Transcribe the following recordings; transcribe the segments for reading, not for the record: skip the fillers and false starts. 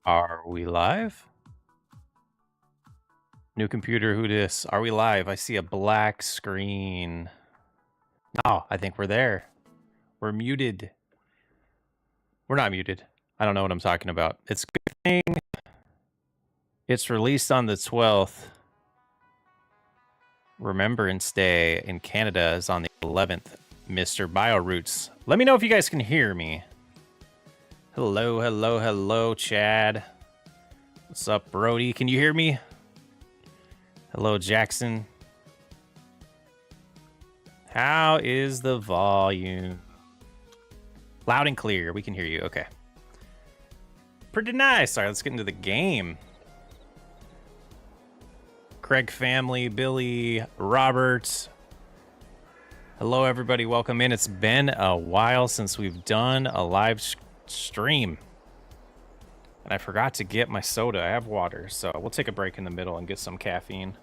Are we live? New computer, who dis? Are we live? I see a black screen. Oh, I think we're there. We're muted. We're not muted. I don't know what I'm talking about. It's a good thing. It's released on the 12th. Remembrance Day in Canada is on the 11th. Mr. BioRoots. Let me know if you guys can hear me. Hello, hello, hello, Chad. What's up, Brody? Can you hear me? Hello, Jackson. How is the volume? Loud and clear. We can hear you. Okay. Pretty nice. All right, let's get into the game. Craig family, Billy, Robert. Hello, everybody. Welcome in. It's been a while since we've done a live stream. And I forgot to get my soda. I have water, so we'll take a break in the middle and get some caffeine.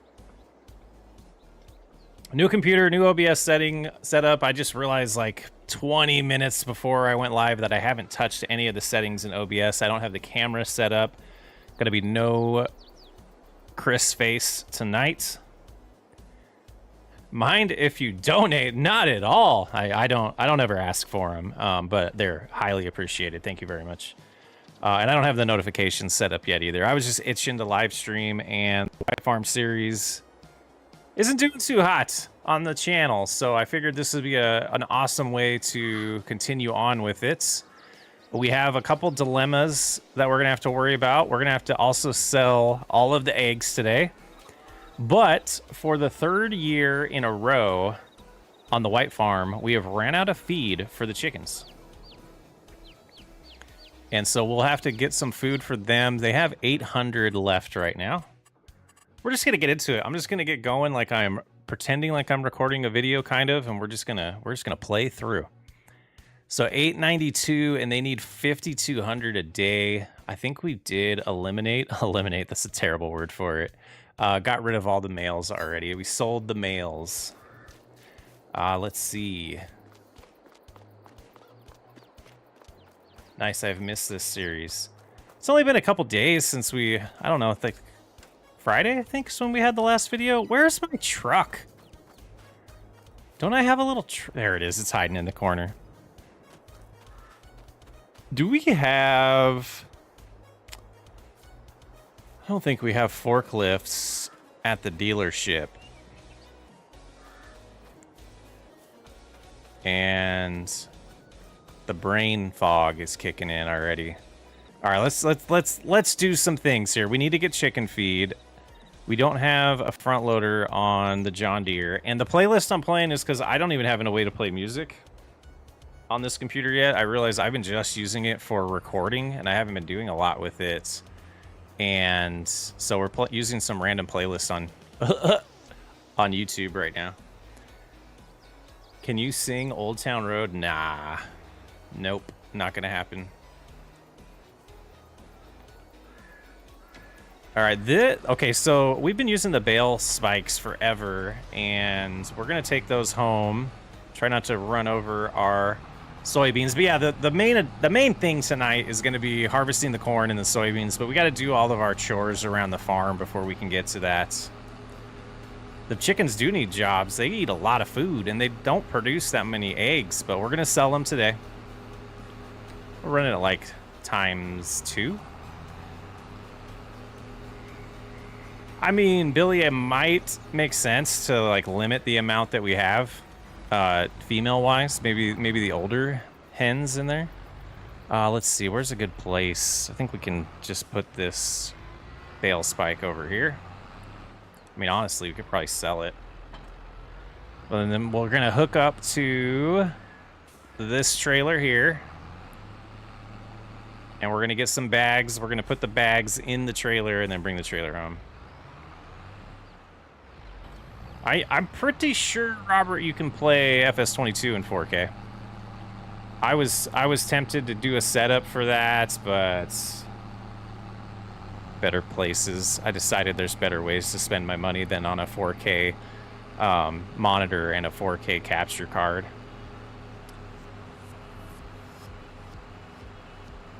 New computer, new OBS setup. I just realized like 20 minutes before I went live that I haven't touched any of the settings in OBS. I don't have the camera set up. Gonna be no Chris face tonight. Mind if you donate? Not at all. I don't ever ask for them, but they're highly appreciated. Thank you very much. And I don't have the notifications set up yet either. I was just itching to live stream, and the White Farm series isn't doing too hot on the channel, so I figured this would be an awesome way to continue on with it. We have a couple dilemmas that we're gonna have to worry about. We're gonna have to also sell all of the eggs today. But for the third year in a row on the White Farm, we have ran out of feed for the chickens. And so we'll have to get some food for them. They have 800 left right now. We're just gonna get into it. I'm just gonna get going like I'm pretending like I'm recording a video kind of, and we're just gonna play through. So 892, and they need 5,200 a day. I think we did eliminate, that's a terrible word for it. Got rid of all the males already. We sold the males. Let's see. Nice, I've missed this series. It's only been a couple days since I don't know, like Friday, I think, is when we had the last video. Where's my truck? Don't I have a little there it is, it's hiding in the corner. Do we have... I don't think we have forklifts at the dealership. And the brain fog is kicking in already. All right, let's do some things here. We need to get chicken feed. We don't have a front loader on the John Deere, and the playlist I'm playing is because I don't even have a way to play music on this computer yet. I realize I've been just using it for recording, and I haven't been doing a lot with it. And so we're using some random playlists on on YouTube right now. Can you sing Old Town Road? Nah. Nope. Not gonna happen. All right. Okay, so we've been using the bale spikes forever, and we're gonna take those home. Try not to run over our soybeans. But yeah, the main thing tonight is going to be harvesting the corn and the soybeans, but we got to do all of our chores around the farm before we can get to that. The chickens do need jobs. They eat a lot of food, and they don't produce that many eggs, but we're going to sell them today. We're running it like ×2. I mean, Billy, it might make sense to like limit the amount that we have. Female wise, maybe the older hens in there. Let's see, where's a good place? I think we can just put this bale spike over here. I mean, honestly, we could probably sell it. And then we're gonna hook up to this trailer here, and we're gonna get some bags. We're gonna put the bags in the trailer and then bring the trailer home. I'm pretty sure, Robert, you can play FS22 in 4K. I was tempted to do a setup for that, but better places. I decided there's better ways to spend my money than on a 4K monitor and a 4K capture card.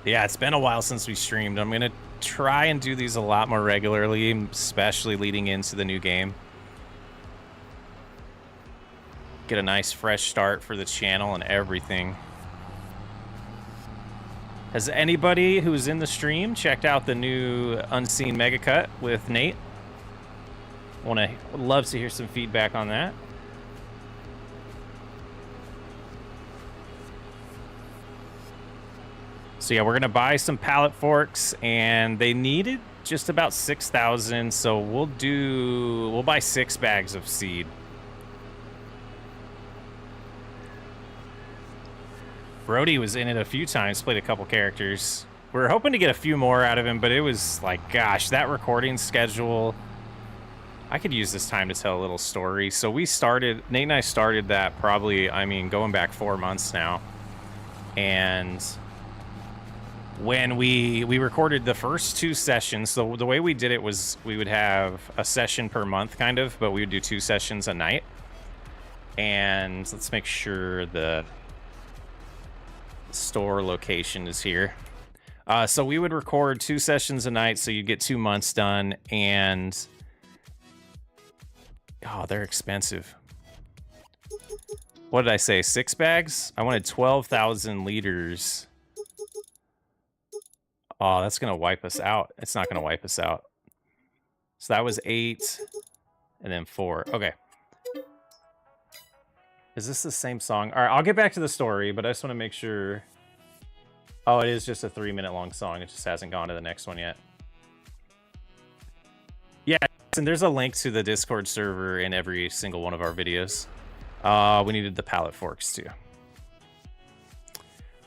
Yeah, it's been a while since we streamed. I'm gonna try and do these a lot more regularly, especially leading into the new game. Get a nice fresh start for the channel and everything. Has anybody who's in the stream checked out the new Unseen Mega Cut with Nate? Would love to hear some feedback on that. So yeah, we're gonna buy some pallet forks, and they needed just about 6,000. So we'll buy 6 bags of seed. Brody was in it a few times, played a couple characters. We were hoping to get a few more out of him, but it was like, gosh, that recording schedule. I could use this time to tell a little story. So Nate and I started that probably, I mean, going back 4 months now. And when we recorded the first 2 sessions, so the way we did it was we would have a session per month, kind of, but we would do 2 sessions a night. And let's make sure the store location is here. So we would record 2 sessions a night, so you get 2 months done. And oh, they're expensive. What did I say? 6 bags? I wanted 12,000 liters. Oh, that's gonna wipe us out. It's not gonna wipe us out. So that was 8 and then 4. Okay. Is this the same song? All right, I'll get back to the story, but I just want to make sure. Oh, it is just a 3-minute long song. It just hasn't gone to the next one yet. Yeah, and there's a link to the Discord server in every single one of our videos. We needed the pallet forks too.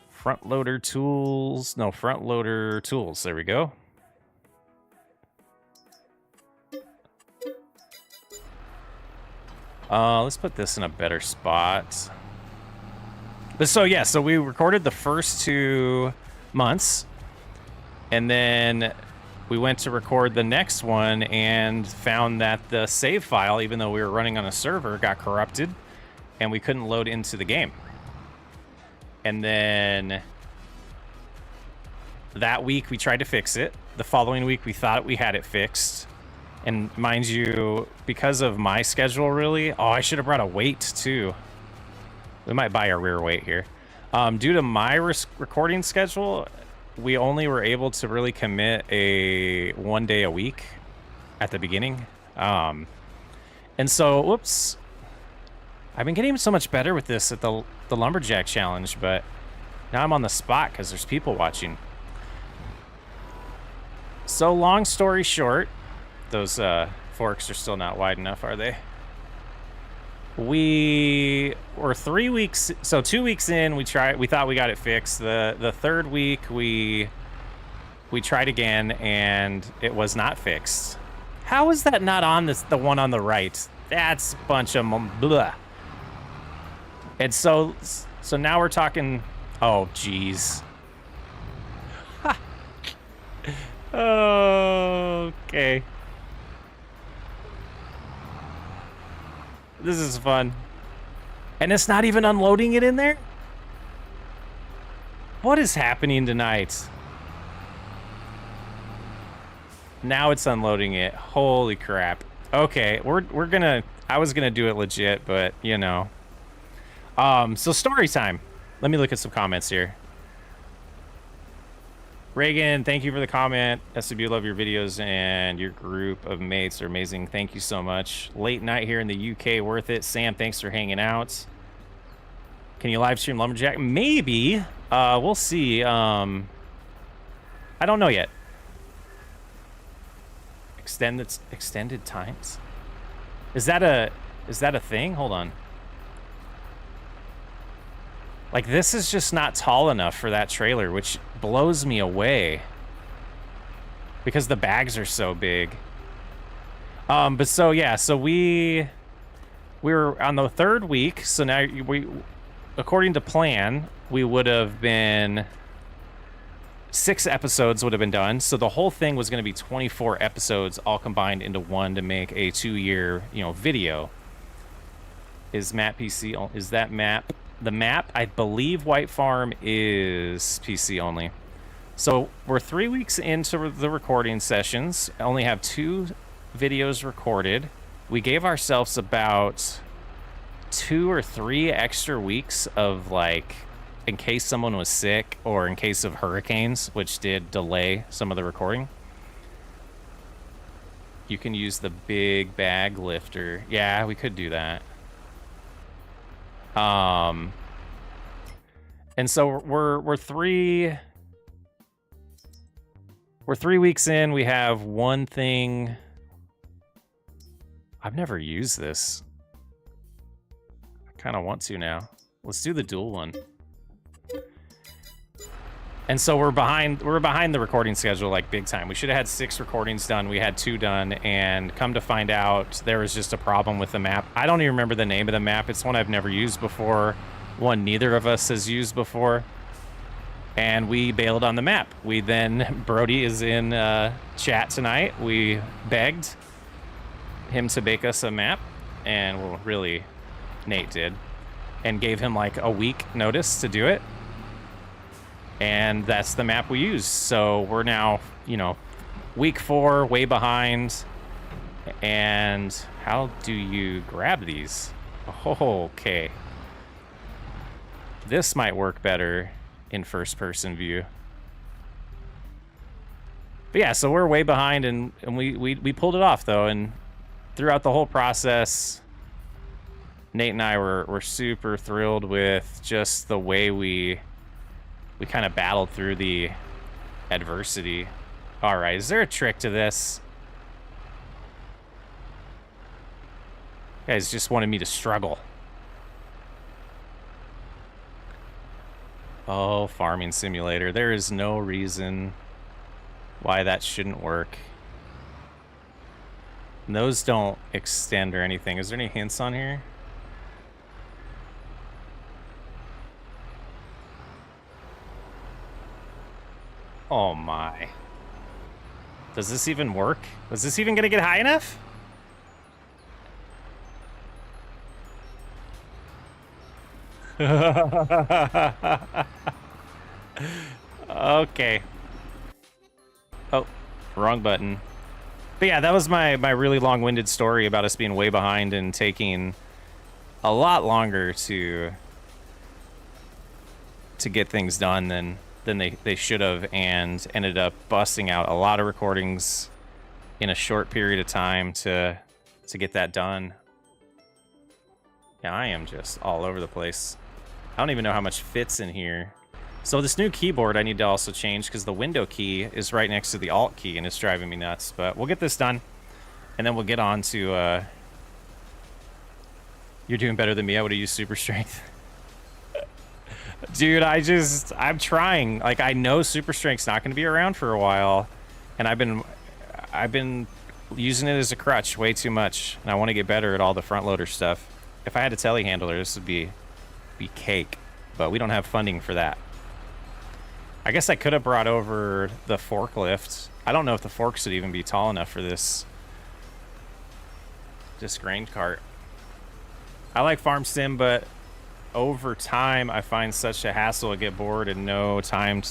Front loader tools. No, front loader tools. There we go. Let's put this in a better spot. But so yeah, so we recorded the first 2 months, and then we went to record the next one and found that the save file, even though we were running on a server, got corrupted and we couldn't load into the game. And then that week we tried to fix it. The following week we thought we had it fixed. And mind you, because of my schedule, really, oh, I should have brought a weight too. We might buy a rear weight here. Due to my recording schedule, we only were able to really commit a 1 day a week at the beginning. And so, whoops. I've been getting so much better with this at the Lumberjack Challenge, but now I'm on the spot because there's people watching. So long story short, those forks are still not wide enough, are they? We were 3 weeks, so 2 weeks in, we thought we got it fixed. The third week we tried again and it was not fixed. How is that not on the one on the right? That's a bunch of blah. And so now we're talking, oh geez. Okay. This is fun. And it's not even unloading it in there? What is happening tonight? Now it's unloading it. Holy crap. Okay, we're gonna, I was gonna do it legit, but you know. So story time. Let me look at some comments here. Reagan, thank you for the comment. SW, love your videos and your group of mates are amazing. Thank you so much. Late night here in the UK, worth it. Sam, thanks for hanging out. Can you live stream Lumberjack? Maybe. We'll see. I don't know yet. Extended times? Is that a thing? Hold on. Like, this is just not tall enough for that trailer, which blows me away. Because the bags are so big. But so, yeah, so we were on the 3rd week, so now according to plan, we would have been 6 episodes would have been done. So the whole thing was going to be 24 episodes all combined into one to make a 2-year, video. Is map PC, is that map? The map, I believe White Farm is PC only. So we're 3 weeks into the recording sessions. I only have 2 videos recorded. We gave ourselves about 2 or 3 extra weeks of, like, in case someone was sick or in case of hurricanes, which did delay some of the recording. You can use the big bag lifter. Yeah, we could do that. And so we're 3 weeks in. We have one thing. I've never used this. I kind of want to now. Let's do the dual one. And so we're behind the recording schedule, like, big time. We should have had 6 recordings done. We had 2 done, and come to find out, there was just a problem with the map. I don't even remember the name of the map. It's one I've never used before, one neither of us has used before, and we bailed on the map. We then, Brody is in chat tonight. We begged him to make us a map, and, well, really, Nate did, and gave him like a week notice to do it. And that's the map we use. So we're now, you know, week 4, way behind. And how do you grab these? Oh, okay. This might work better in first-person view. But yeah, so we're way behind, and we pulled it off, though. And throughout the whole process, Nate and I were super thrilled with just the way we kind of battled through the adversity. All right, is there a trick to this? You guys just wanted me to struggle. Oh, farming simulator. There is no reason why that shouldn't work. And those don't extend or anything. Is there any hints on here? Oh my. Does this even work? Was this even gonna get high enough? Okay. Oh, wrong button. But yeah, that was my really long-winded story about us being way behind and taking a lot longer to get things done than they should have, and ended up busting out a lot of recordings in a short period of time to get that done. Yeah, I am just all over the place. I don't even know how much fits in here. So this new keyboard I need to also change, because the window key is right next to the alt key, and it's driving me nuts. But we'll get this done, and then we'll get on to... You're doing better than me. I would have used super strength. Dude, I'm trying. Like, I know super strength's not going to be around for a while, and I've been using it as a crutch way too much, and I want to get better at all the front loader stuff. If I had a telehandler, this would be cake, but we don't have funding for that. I guess I could have brought over the forklift. I don't know if the forks would even be tall enough for this grain cart. I like Farm Sim, but over time I find such a hassle to get bored and no time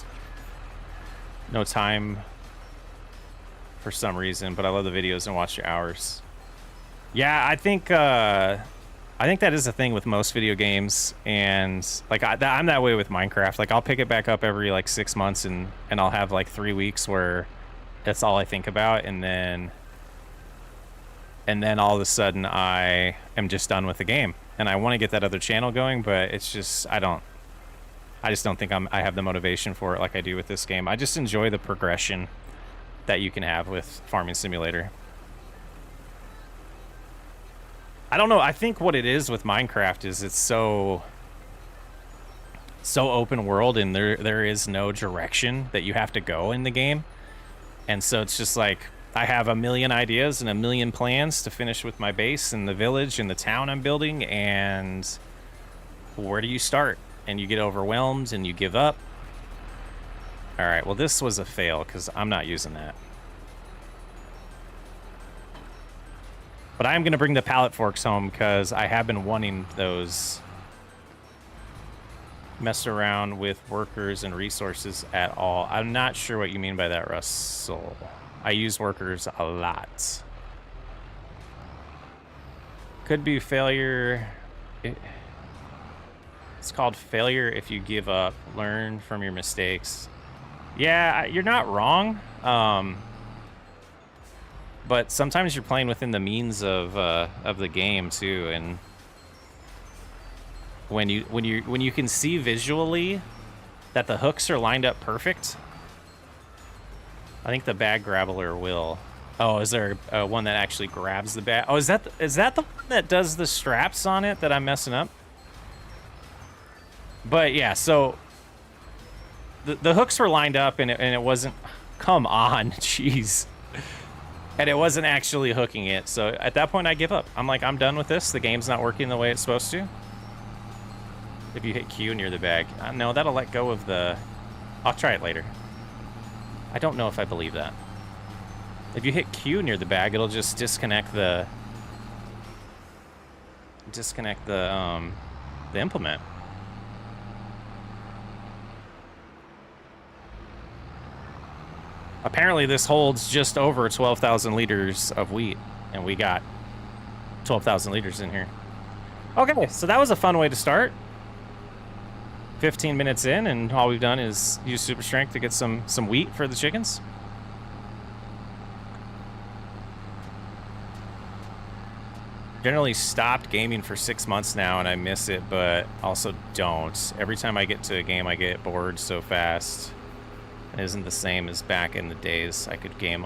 for some reason. But I love the videos and watch your hours. Yeah, I think that is a thing with most video games, and like I'm that way with Minecraft. Like, I'll pick it back up every like 6 months, and I'll have like 3 weeks where that's all I think about, and then all of a sudden I am just done with the game. And I want to get that other channel going, but it's just, I just don't think I have the motivation for it like I do with this game. I just enjoy the progression that you can have with Farming Simulator. I don't know. I think what it is with Minecraft is it's so open world, and there is no direction that you have to go in the game. And so it's just like, I have a million ideas and a million plans to finish with my base and the village and the town I'm building, and where do you start? And you get overwhelmed and you give up. All right, well, this was a fail because I'm not using that. But I am going to bring the pallet forks home because I have been wanting those. mess around with workers and resources at all. I'm not sure what you mean by that, Russell. I use workers a lot. Could be failure. It's called failure if you give up. Learn from your mistakes. Yeah, you're not wrong. But sometimes you're playing within the means of the game too, and when you can see visually that the hooks are lined up perfect, I think the bag grabbler will. Oh, is there one that actually grabs the bag? Oh, is that the one that does the straps on it that I'm messing up? But yeah, so the hooks were lined up and it wasn't. Come on, jeez. And it wasn't actually hooking it. So at that point, I give up. I'm like, I'm done with this. The game's not working the way it's supposed to. If you hit Q near the bag. No, that'll let go of the... I'll try it later. I don't know if I believe that. If you hit Q near the bag, it'll just disconnect the implement. Apparently this holds just over 12,000 liters of wheat, and we got 12,000 liters in here. Okay, so that was a fun way to start. 15 minutes in, and all we've done is use super strength to get some wheat for the chickens. Generally stopped gaming for 6 months now, and I miss it, but also don't. Every time I get to a game, I get bored so fast. It isn't the same as back in the days I could game.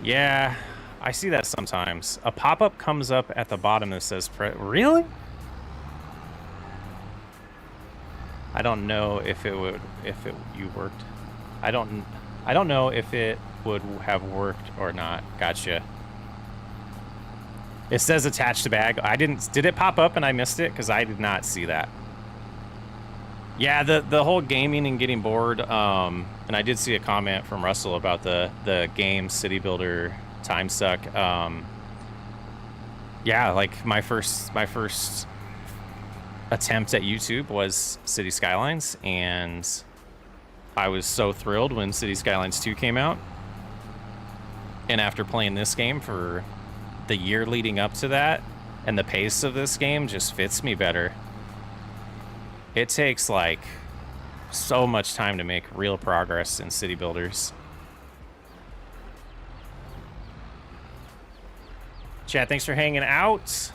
Yeah, I see that sometimes. A pop-up comes up at the bottom that says, really? I don't know if you worked. I don't know if it would have worked or not. Gotcha. It says attach to bag. Did it pop up and I missed it? Because I did not see that. Yeah, the whole gaming and getting bored, and I did see a comment from Russell about the game City Builder time suck. Yeah, like my first attempt at YouTube was City Skylines, and I was so thrilled when City Skylines 2 came out. And after playing this game for the year leading up to that, and the pace of this game just fits me better. It takes like so much time to make real progress in City Builders. Chat, thanks for hanging out.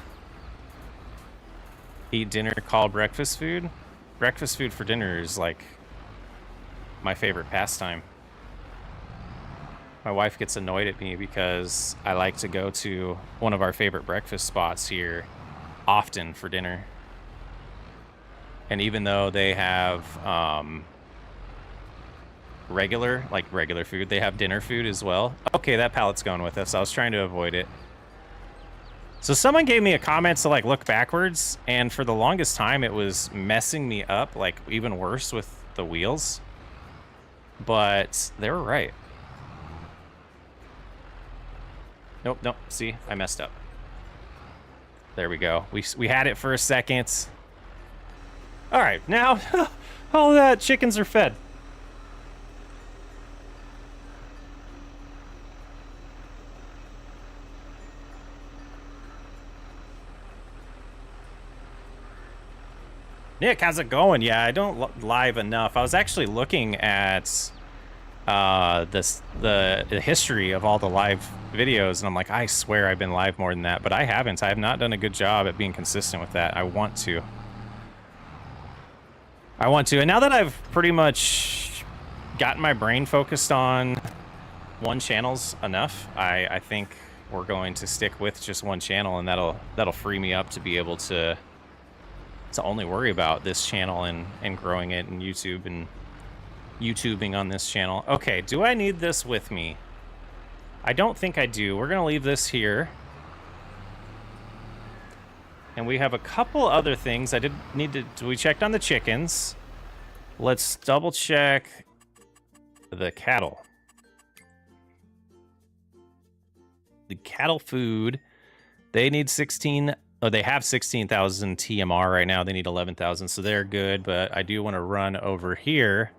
Eat dinner, call breakfast food. Breakfast food for dinner is like my favorite pastime. My wife gets annoyed at me because I like to go to one of our favorite breakfast spots here often for dinner. And even though they have regular food, they have dinner food as well. Okay, that pallet's going with us. I was trying to avoid it. So someone gave me a comment to like look backwards, and for the longest time it was messing me up, like even worse with the wheels. But they were right. Nope, see, I messed up. There we go. We had it for a second. All right, now all the chickens are fed. Nick, how's it going? Yeah, I don't live enough. I was actually looking at the history of all the live videos, and I'm like, I swear I've been live more than that, but I haven't. I have not done a good job at being consistent with that. I want to. And now that I've pretty much gotten my brain focused on one channel's enough, I think we're going to stick with just one channel, and that'll free me up to be able to only worry about this channel and growing it in YouTube and YouTubing on this channel. Okay, do I need this with me? I don't think I do. We're gonna leave this here. And we have a couple other things. We checked on the chickens. Let's double check the cattle. The cattle food, they need 16 Oh, they have 16,000 TMR right now. They need 11,000, so they're good. But I do want to run over here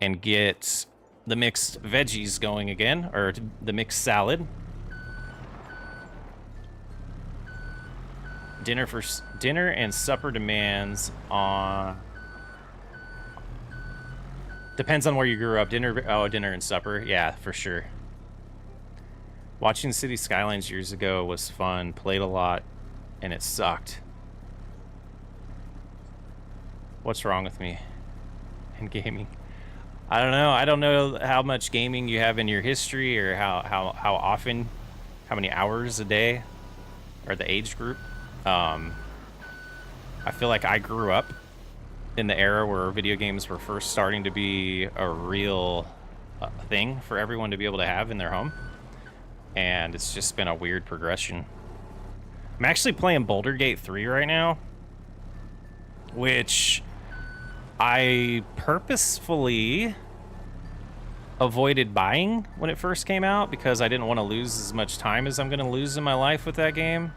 and get the mixed veggies going again, or the mixed salad. Dinner and supper demands on. Depends on where you grew up. Dinner and supper. Yeah, for sure. Watching City Skylines years ago was fun. Played a lot, and it sucked. What's wrong with me in gaming? I don't know. I don't know how much gaming you have in your history, or how often, how many hours a day, or the age group. I feel like I grew up in the era where video games were first starting to be a real thing for everyone to be able to have in their home. And it's just been a weird progression. I'm actually playing Baldur's Gate 3 right now, which I purposefully avoided buying when it first came out because I didn't want to lose as much time as I'm going to lose in my life with that game.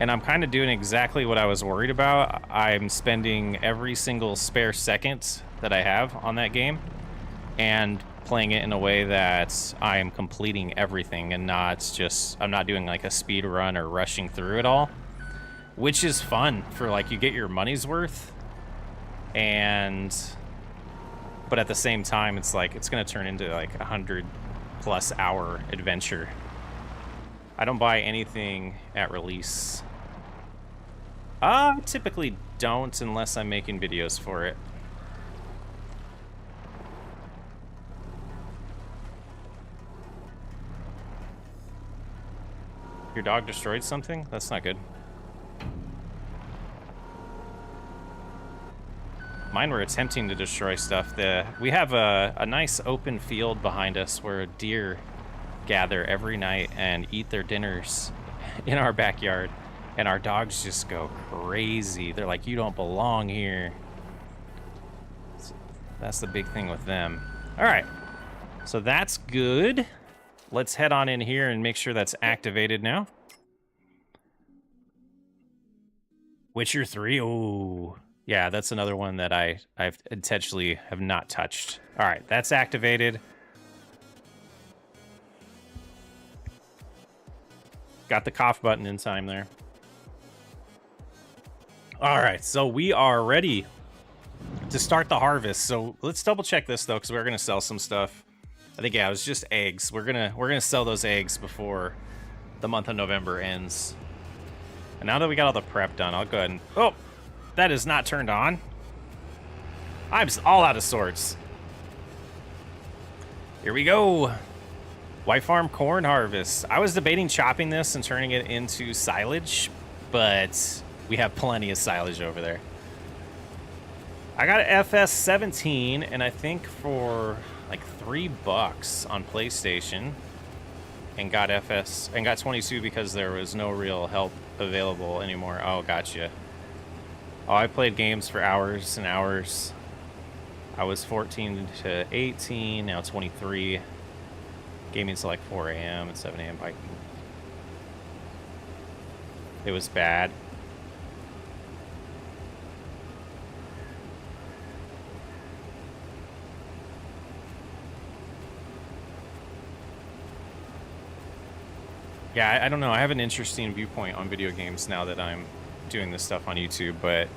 And I'm kind of doing exactly what I was worried about. I'm spending every single spare second that I have on that game and playing it in a way that I am completing everything and not just, I'm not doing like a speed run or rushing through it all, which is fun for like, you get your money's worth. And, but at the same time, it's like, it's going to turn into like 100+ hour adventure. I don't buy anything at release. Typically don't unless I'm making videos for it. Your dog destroyed something? That's not good. Mine were attempting to destroy stuff. We have a nice open field behind us where deer gather every night and eat their dinners in our backyard. And our dogs just go crazy. They're like, you don't belong here. So that's the big thing with them. All right, so that's good. Let's head on in here and make sure that's activated now. Witcher 3, oh. Yeah, that's another one that I've intentionally have not touched. All right, that's activated. Got the cough button in time there. All right, so we are ready to start the harvest. So let's double check this though, because we're gonna sell some stuff. I think, yeah, it was just eggs. We're gonna sell those eggs before the month of November ends. And now that we got all the prep done, I'll go ahead and, oh, that is not turned on. I'm all out of sorts. Here we go. White Farm corn harvest. I was debating chopping this and turning it into silage, but we have plenty of silage over there. I got an FS17, and I think for like $3 on PlayStation, and got 22 because there was no real help available anymore. Oh, gotcha. Oh, I played games for hours and hours. I was 14 to 18, now 23. Gaming till like 4 a.m. and 7 a.m. biking. It was bad. Yeah, I don't know. I have an interesting viewpoint on video games now that I'm doing this stuff on YouTube, but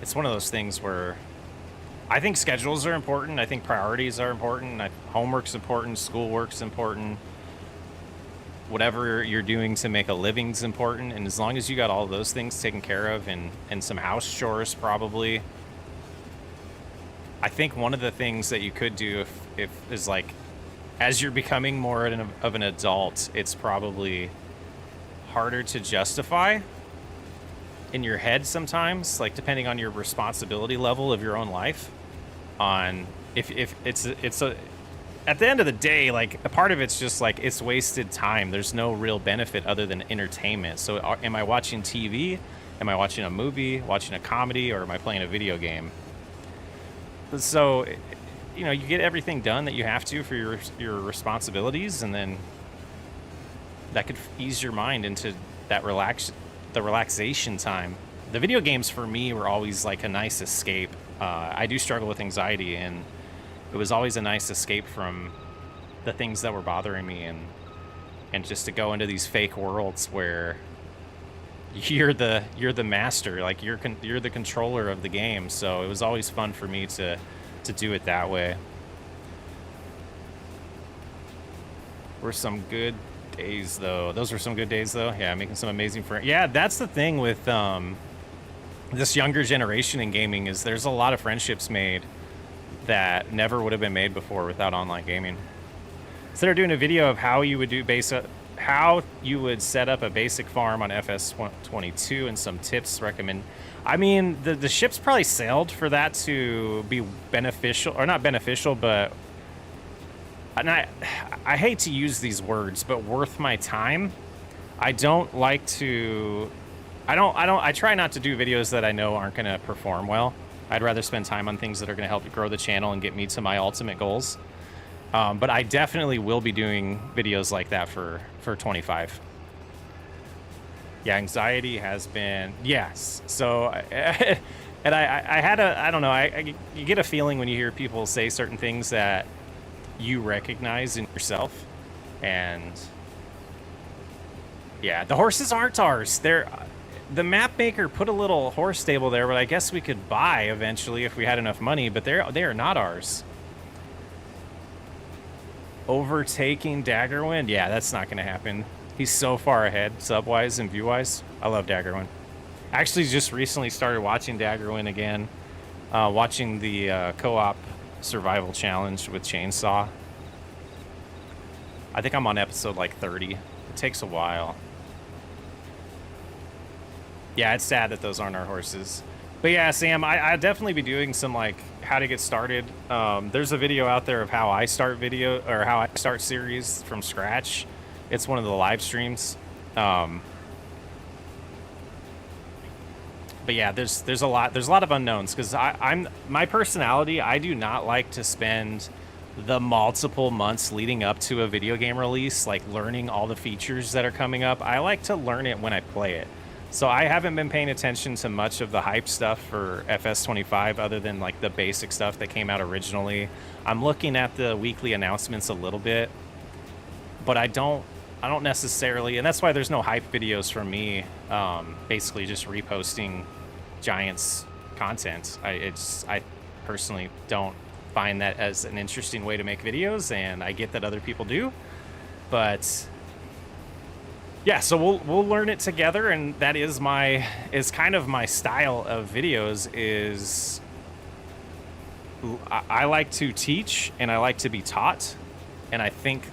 it's one of those things where I think schedules are important. I think priorities are important. Homework's important. Schoolwork's important. Whatever you're doing to make a living's important. And as long as you got all those things taken care of and some house chores probably. I think one of the things that you could do if is like, as you're becoming more of an adult, it's probably harder to justify in your head sometimes, like depending on your responsibility level of your own life, on if it's at the end of the day, like a part of it's just like it's wasted time. There's no real benefit other than entertainment. So am I watching TV? Am I watching a movie, watching a comedy, or am I playing a video game? So, you know, you get everything done that you have to for your responsibilities, and then that could ease your mind into the relaxation time. The video games for me were always like a nice escape. I do struggle with anxiety, and it was always a nice escape from the things that were bothering me, and just to go into these fake worlds where you're the master, like you're the controller of the game. So it was always fun for me to do it that way. Were some good days though. Those were some good days though. Yeah, making some amazing friends. Yeah, that's the thing with this younger generation in gaming, is there's a lot of friendships made that never would have been made before without online gaming. So they're doing a video of how you would how you would set up a basic farm on FS22 and some tips recommend. I mean, the ship's probably sailed for that to be beneficial, or not beneficial, but, and I hate to use these words, but worth my time. I don't like to, I try not to do videos that I know aren't going to perform well. I'd rather spend time on things that are going to help grow the channel and get me to my ultimate goals. But I definitely will be doing videos like that for 25. Yeah, anxiety has been, yes. So, and I had I don't know, you get a feeling when you hear people say certain things that you recognize in yourself. And yeah, the horses aren't ours. The map maker put a little horse stable there, but I guess we could buy eventually if we had enough money, but they are not ours. Overtaking Daggerwind? Yeah, that's not going to happen. He's so far ahead, sub-wise and view-wise. I love Daggerwind. I actually just recently started watching Daggerwind again. Watching the co-op survival challenge with Chainsaw. I think I'm on episode like 30. It takes a while. Yeah, it's sad that those aren't our horses. But yeah, Sam, I'd definitely be doing some like how to get started. There's a video out there of how I start series from scratch. It's one of the live streams. But yeah, there's a lot of unknowns, because my personality, I do not like to spend the multiple months leading up to a video game release like learning all the features that are coming up. I like to learn it when I play it. So I haven't been paying attention to much of the hype stuff for FS25 other than like the basic stuff that came out originally. I'm looking at the weekly announcements a little bit, but I don't necessarily, and that's why there's no hype videos from me. Basically just reposting Giants content. I personally don't find that as an interesting way to make videos, and I get that other people do, but yeah, so we'll learn it together, and that is kind of my style of videos. Is I like to teach and I like to be taught, and I think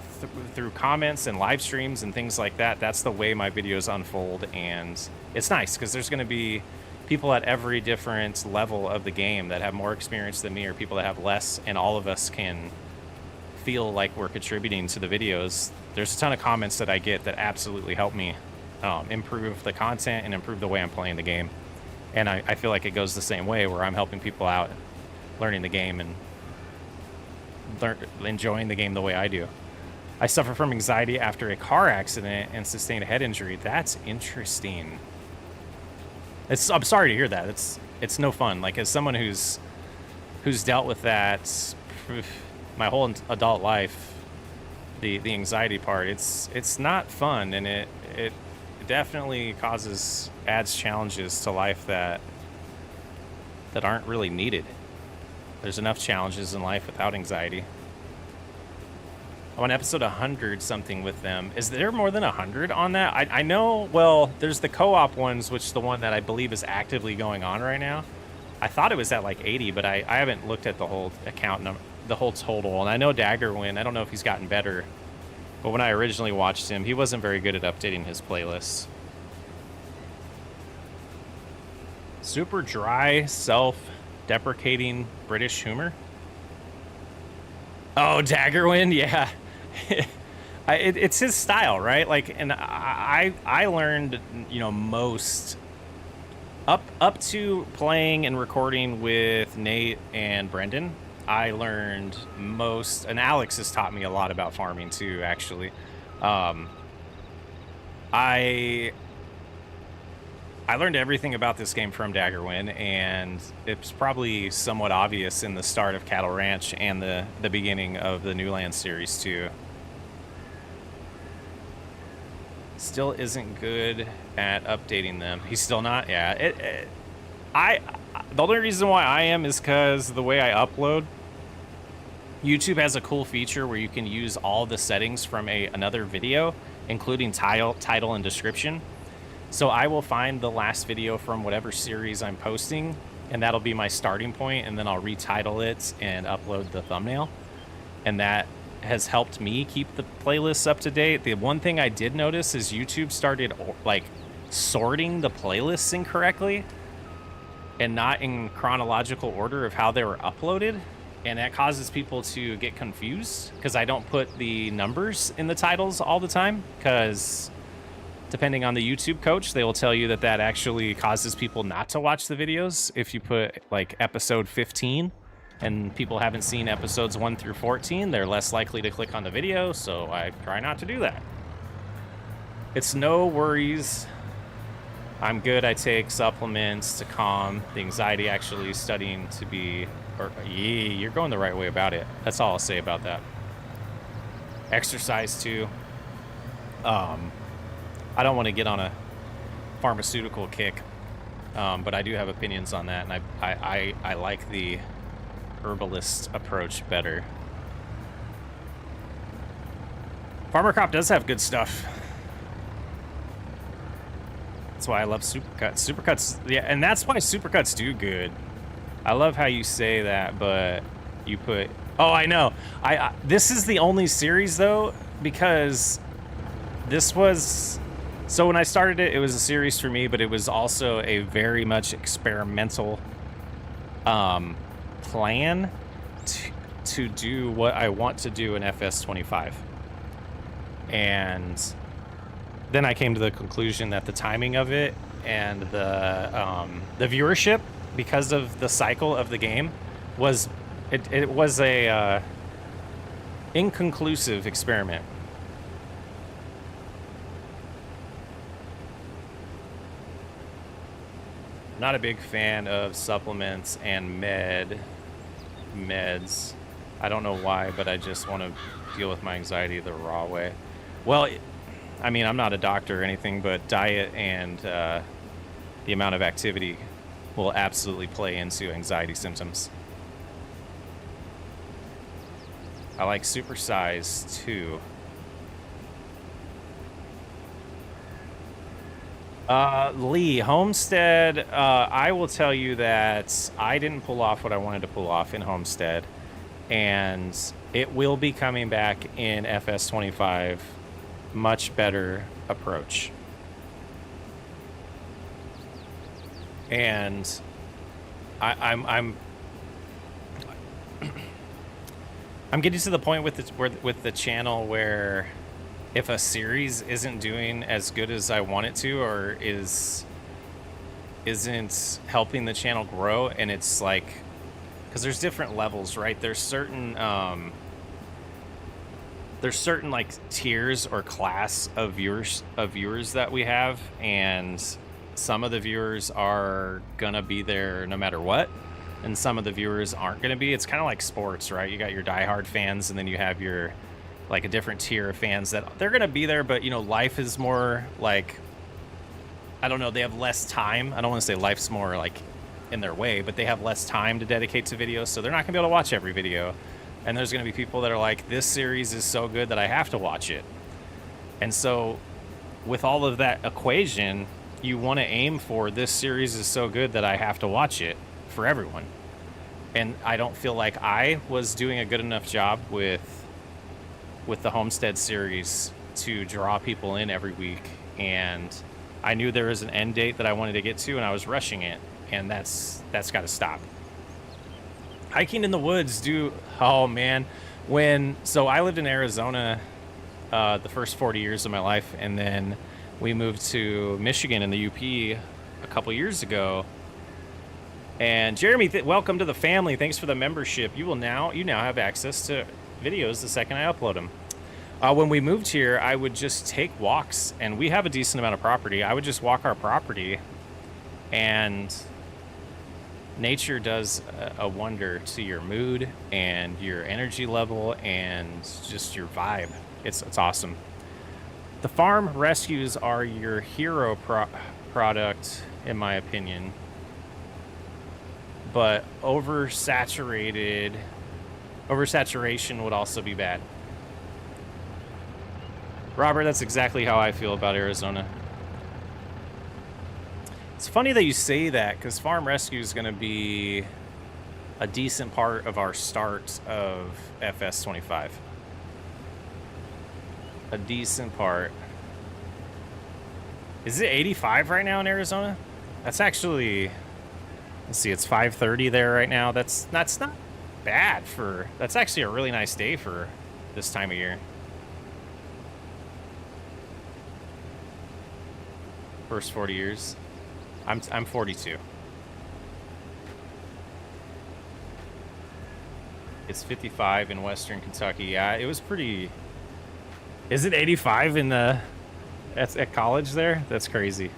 through comments and live streams and things like that, that's the way my videos unfold. And it's nice because there's going to be people at every different level of the game that have more experience than me, or people that have less, and all of us can feel like we're contributing to the videos. There's a ton of comments that I get that absolutely help me improve the content and improve the way I'm playing the game. And I feel like it goes the same way, where I'm helping people out learning the game and enjoying the game the way I do. I suffer from anxiety after a car accident and sustained a head injury. That's interesting. I'm sorry to hear that. It's no fun. Like, as someone who's dealt with that my whole adult life, the anxiety part, it's not fun, and it definitely adds challenges to life that aren't really needed. There's enough challenges in life without anxiety. I'm on episode 100 something with them. Is there more than 100 on that? I know, well, there's the co-op ones, which the one that I believe is actively going on right now. I thought it was at like 80, but I haven't looked at the whole account number, the whole total. And I know Daggerwind, I don't know if he's gotten better, but when I originally watched him, he wasn't very good at updating his playlists. Super dry, self-deprecating British humor. Oh, Daggerwind, yeah. It's his style, right? Like, and I learned, most up to playing and recording with Nate and Brendan. I learned most, and Alex has taught me a lot about farming too, actually. I I learned everything about this game from Daggerwin, and it's probably somewhat obvious in the start of Cattle Ranch and the beginning of the New Land series too. Still isn't good at updating them. He's still not. Yeah. The only reason why I am is because the way I upload. YouTube has a cool feature where you can use all the settings from another video, including title, and description. So I will find the last video from whatever series I'm posting, and that'll be my starting point, and then I'll retitle it and upload the thumbnail. And that has helped me keep the playlists up to date. The one thing I did notice is YouTube started like sorting the playlists incorrectly and not in chronological order of how they were uploaded. And that causes people to get confused because I don't put the numbers in the titles all the time, because depending on the YouTube coach, they will tell you that actually causes people not to watch the videos. If you put like episode 15 and people haven't seen episodes 1 through 14, they're less likely to click on the video, so I try not to do that. It's no worries. I'm good. I take supplements to calm the anxiety, actually studying to be... yeah, you're going the right way about it. That's all I'll say about that. Exercise too. I don't want to get on a pharmaceutical kick, but I do have opinions on that, and I like the herbalist approach better. Farmer Cop does have good stuff. That's why I love Supercuts. Supercuts, yeah, and that's why Supercuts do good. I love how you say that, but you put... Oh, I know. This is the only series, though, because this was... So when I started it, it was a series for me, but it was also a very much experimental plan to do what I want to do in FS25. And then I came to the conclusion that the timing of it and the viewership, because of the cycle of the game, was it was a inconclusive experiment. Not a big fan of supplements and meds. I don't know why, but I just want to deal with my anxiety the raw way. Well, I mean, I'm not a doctor or anything, but diet and the amount of activity will absolutely play into anxiety symptoms. I like supersize too. Lee, Homestead, I will tell you that I didn't pull off what I wanted to pull off in Homestead, and it will be coming back in FS25. Much better approach. And I'm getting to the point with the channel where if a series isn't doing as good as I want it to, or isn't helping the channel grow, and it's like, because there's different levels, right? There's certain like tiers or class of viewers that we have, and some of the viewers are gonna be there no matter what, and some of the viewers aren't gonna be. It's kind of like sports, right? You got your diehard fans, and then you have your like a different tier of fans that they're gonna be there, but you know, life is more like, I don't know, they have less time. I don't want to say life's more like in their way, but they have less time to dedicate to videos, so they're not gonna be able to watch every video. And there's gonna be people that are like, this series is so good that I have to watch it. And so with all of that equation, you want to aim for, this series is so good that I have to watch it for everyone. And I don't feel like I was doing a good enough job with the Homestead series to draw people in every week. And I knew there was an end date that I wanted to get to, and I was rushing it, and that's got to stop. Hiking in the woods, oh man. So I lived in Arizona the first 40 years of my life, and then we moved to Michigan in the UP a couple years ago. And Jeremy, welcome to the family. Thanks for the membership. You now have access to videos the second I upload them. When we moved here, I would just take walks, and we have a decent amount of property. I would just walk our property And nature does a wonder to your mood and your energy level and just your vibe. It's awesome. The farm rescues are your hero product, in my opinion. But oversaturation would also be bad. Robert, that's exactly how I feel about Arizona. It's funny that you say that, because farm rescue is going to be a decent part of our start of FS25. A decent part. Is it 85 right now in Arizona? That's actually, let's see, it's 5:30 there right now. That's not bad for, that's actually a really nice day for this time of year. First 40 years. I'm 42. It's 55 in Western Kentucky. Yeah, it was pretty. Is it 85 in the at college there? That's crazy.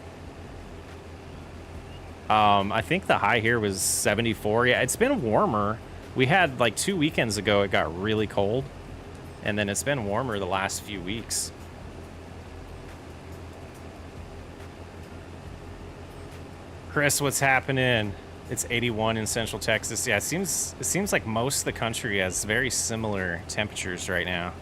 I think the high here was 74. Yeah, it's been warmer. We had like 2 weekends ago it got really cold, and then it's been warmer the last few weeks. Chris, what's happening? It's 81 in Central Texas. Yeah, it seems like most of the country has very similar temperatures right now.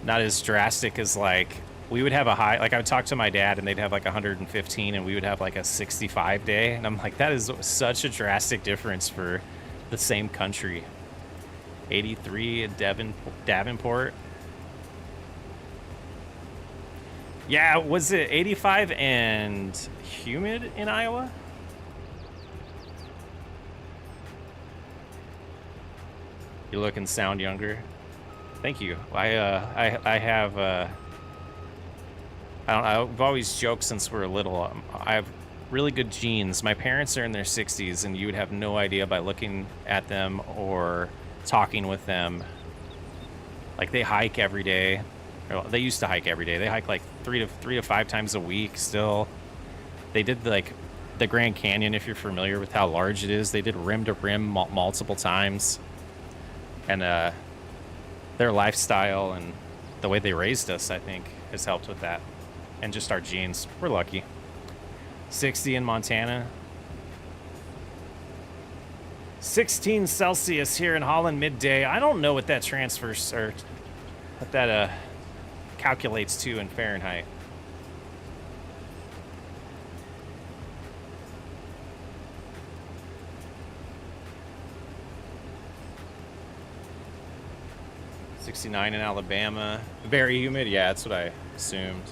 Not as drastic as, like, we would have a high, like I would talk to my dad and they'd have like 115 and we would have like a 65 day. And I'm like, that is such a drastic difference for the same country. 83 in Davenport. Yeah, was it 85 and humid in Iowa? You look and sound younger. Thank you. I have I've always joked since we were little. I have really good genes. My parents are in their 60s, and you would have no idea by looking at them or talking with them. Like, they hike every day. Or they used to hike every day. They hike like three to five times a week still. They did like the Grand Canyon, if you're familiar with how large it is. They did rim to rim multiple times. And their lifestyle and the way they raised us, I think, has helped with that. And just our genes. We're lucky. 60 in Montana. 16 Celsius here in Holland midday. I don't know what that transfers, or what that calculates to in Fahrenheit. .69 in Alabama. Very humid. Yeah, that's what I assumed.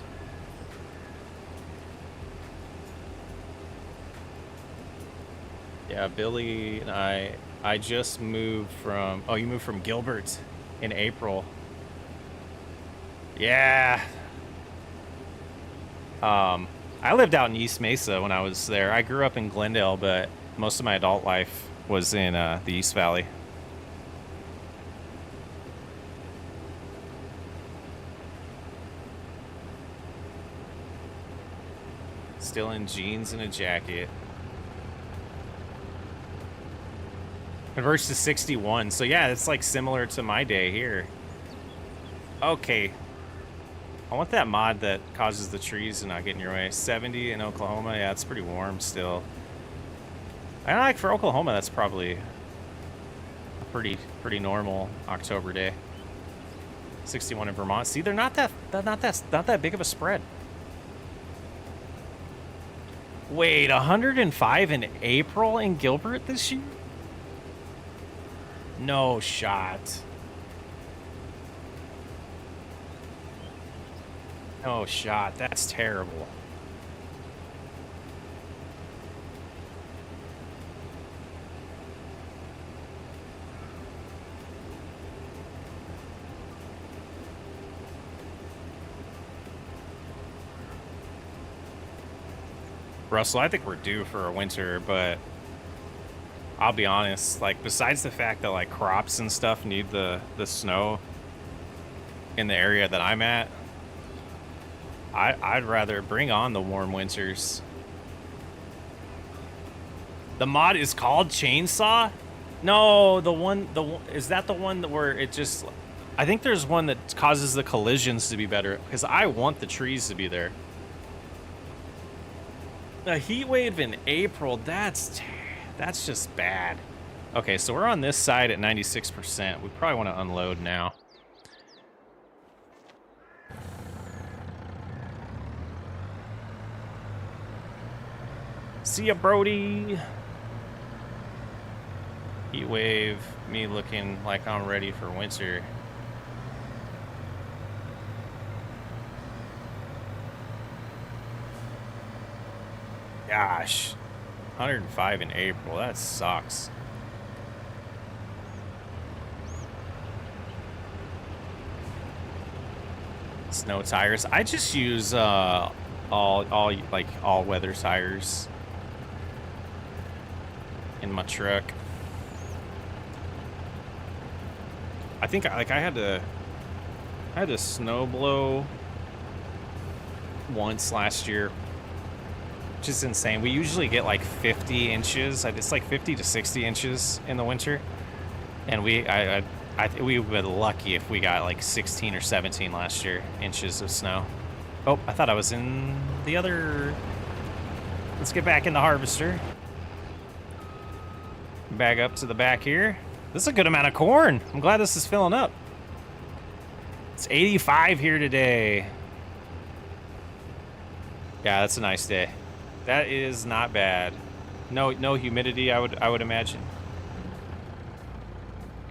Yeah, Billy and I just moved from, oh, you moved from Gilbert in April. Yeah. I lived out in East Mesa when I was there. I grew up in Glendale, but most of my adult life was in the East Valley. Still in jeans and a jacket. Converts to 61. So yeah, it's like similar to my day here. Okay. I want that mod that causes the trees to not get in your way. 70 in Oklahoma. Yeah, it's pretty warm still. I like for Oklahoma, that's probably a pretty normal October day. 61 in Vermont. See, they're not that big of a spread. Wait, 105 in April in Gilbert this year? No shot. No shot. That's terrible. Russell, I think we're due for a winter, but I'll be honest, like, besides the fact that, like, crops and stuff need the snow in the area that I'm at, I'd rather bring on the warm winters. The mod is called Chainsaw? No, is that the one where it just... I think there's one that causes the collisions to be better, because I want the trees to be there. A heat wave in April, that's just bad. Okay, so we're on this side at 96%. We probably want to unload now. See ya, Brody. Heat wave, me looking like I'm ready for winter. Gosh, 105 in April, that sucks. Snow tires. I just use all weather tires in my truck. I think I had to snow blow once last year, which is insane. We usually get like 50 inches. It's like 50 to 60 inches in the winter, and we would be lucky if we got like 16 or 17 last year inches of snow. Oh, I thought I was in the other. Let's get back in the harvester. Back up to the back here. This is a good amount of corn. I'm glad this is filling up. It's 85 here today. Yeah, that's a nice day. That is not bad. No humidity, I would imagine.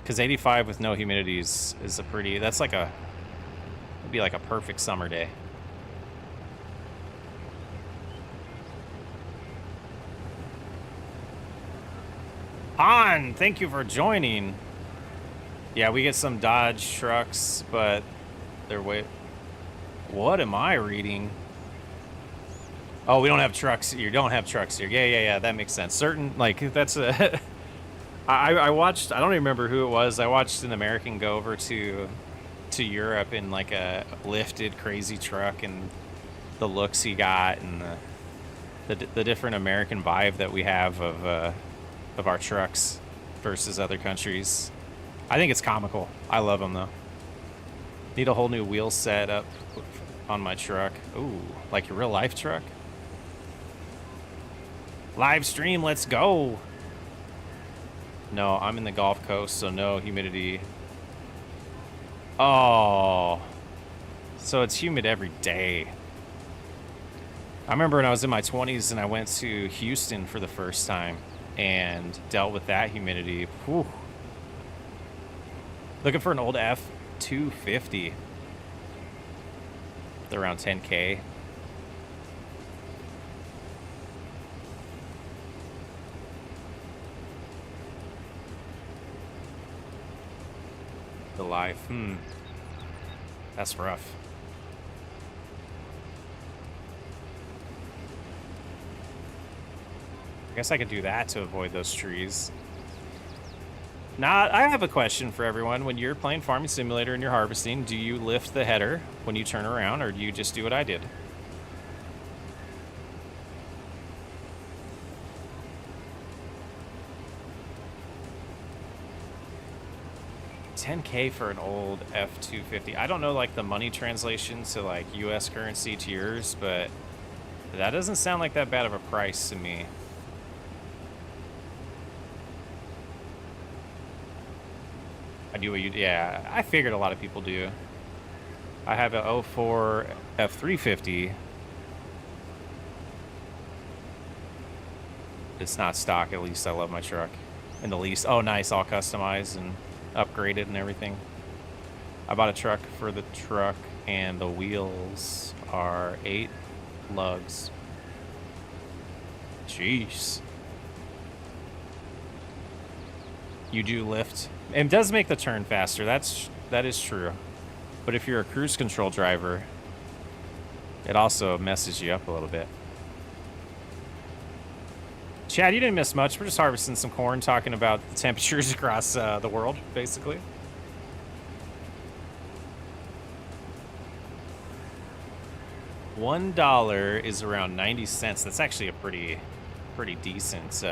Because 85 with no humidity is a pretty. That's like it'd be like a perfect summer day. Han, thank you for joining. Yeah, we get some Dodge trucks, but they're way... What am I reading? Oh, we don't have trucks. You don't have trucks here. Yeah, that makes sense. Certain, like, that's a... I watched, I don't even remember who it was. I watched an American go over to Europe in like a lifted crazy truck, and the looks he got, and the different American vibe that we have of our trucks versus other countries. I think it's comical. I love them though. Need a whole new wheel set up on my truck. Ooh, like your real life truck? Live stream, let's go. No, I'm in the Gulf Coast, so no humidity. Oh, so it's humid every day. I remember when I was in my 20s and I went to Houston for the first time and dealt with that humidity. Whew. Looking for an old F-250. They're around 10K. The life. That's rough. I guess I could do that to avoid those trees. Now, I have a question for everyone. When you're playing Farming Simulator and you're harvesting, do you lift the header when you turn around, or do you just do what I did? $10K for an old F-250. I don't know like the money translation to like US currency to yours, but that doesn't sound like that bad of a price to me. I do what you... Yeah, I figured a lot of people do. I have a 04 F-350. It's not stock, at least I love my truck. And the lease... Oh, nice, all customized and upgraded and everything. I bought a truck for the truck, and the wheels are 8 lugs. Jeez. You do lift. It does make the turn faster. That is true. But if you're a cruise control driver, it also messes you up a little bit. Chad, you didn't miss much. We're just harvesting some corn, talking about the temperatures across the world, basically. $1 is around 90 cents. That's actually a pretty decent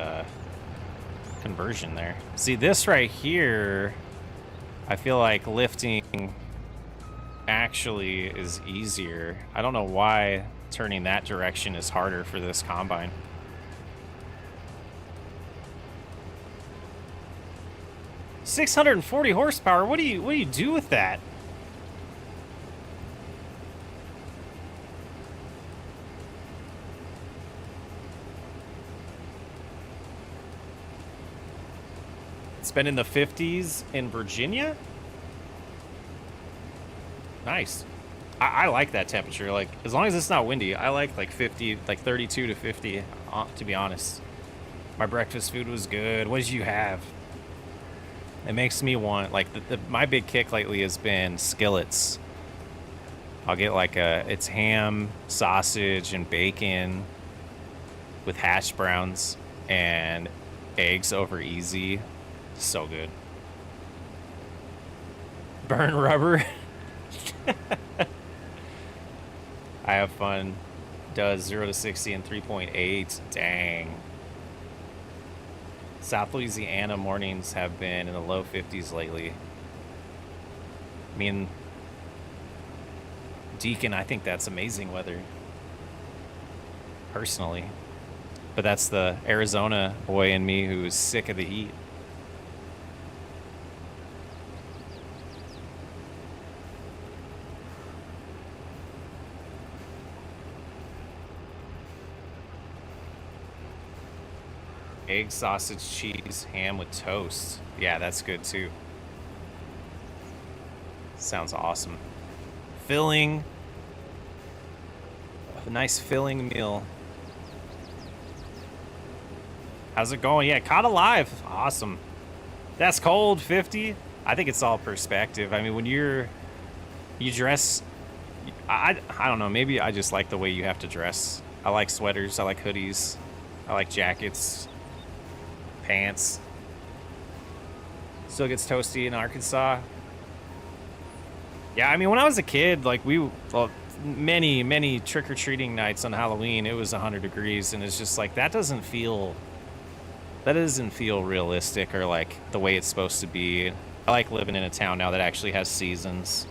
conversion there. See, this right here, I feel like lifting actually is easier. I don't know why turning that direction is harder for this combine. $640 horsepower. What do you do with that? It's been in the 50s in Virginia. Nice. I like that temperature. Like, as long as it's not windy, I like 50, like 32 to 50, to be honest. My breakfast food was good. What did you have? It makes me want, like, my big kick lately has been skillets. I'll get like it's ham, sausage, and bacon with hash browns and eggs over easy. So good. Burn rubber. I have fun. Does 0 to 60 in 3.8. Dang. South Louisiana mornings have been in the low 50s lately. Me and Deacon, I think that's amazing weather. Personally. But that's the Arizona boy in me who's sick of the heat. Egg, sausage, cheese, ham with toast. Yeah, that's good too. Sounds awesome. Filling. A nice filling meal. How's it going? Yeah, caught alive. Awesome. That's cold, 50. I think it's all perspective. I mean, when you dress, I don't know, maybe I just like the way you have to dress. I like sweaters, I like hoodies, I like jackets, pants. Still gets toasty in Arkansas. Yeah, I mean, when I was a kid, like many trick-or-treating nights on Halloween, it was 100 degrees, and it's just like, that doesn't feel realistic or like the way it's supposed to be. I like living in a town now that actually has seasons.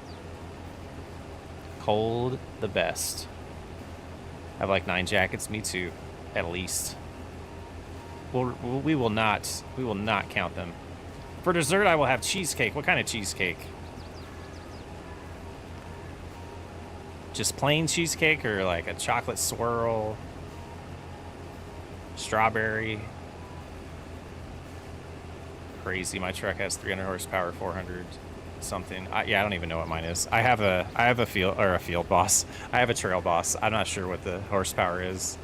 Cold, the best. I have like 9 jackets, me too, at least. We will not count them. For dessert, I will have cheesecake. What kind of cheesecake? Just plain cheesecake or like a chocolate swirl? Strawberry? Crazy. My truck has 300 horsepower, 400 something. Yeah, I don't even know what mine is. I have a field boss. I have a trail boss. I'm not sure what the horsepower is.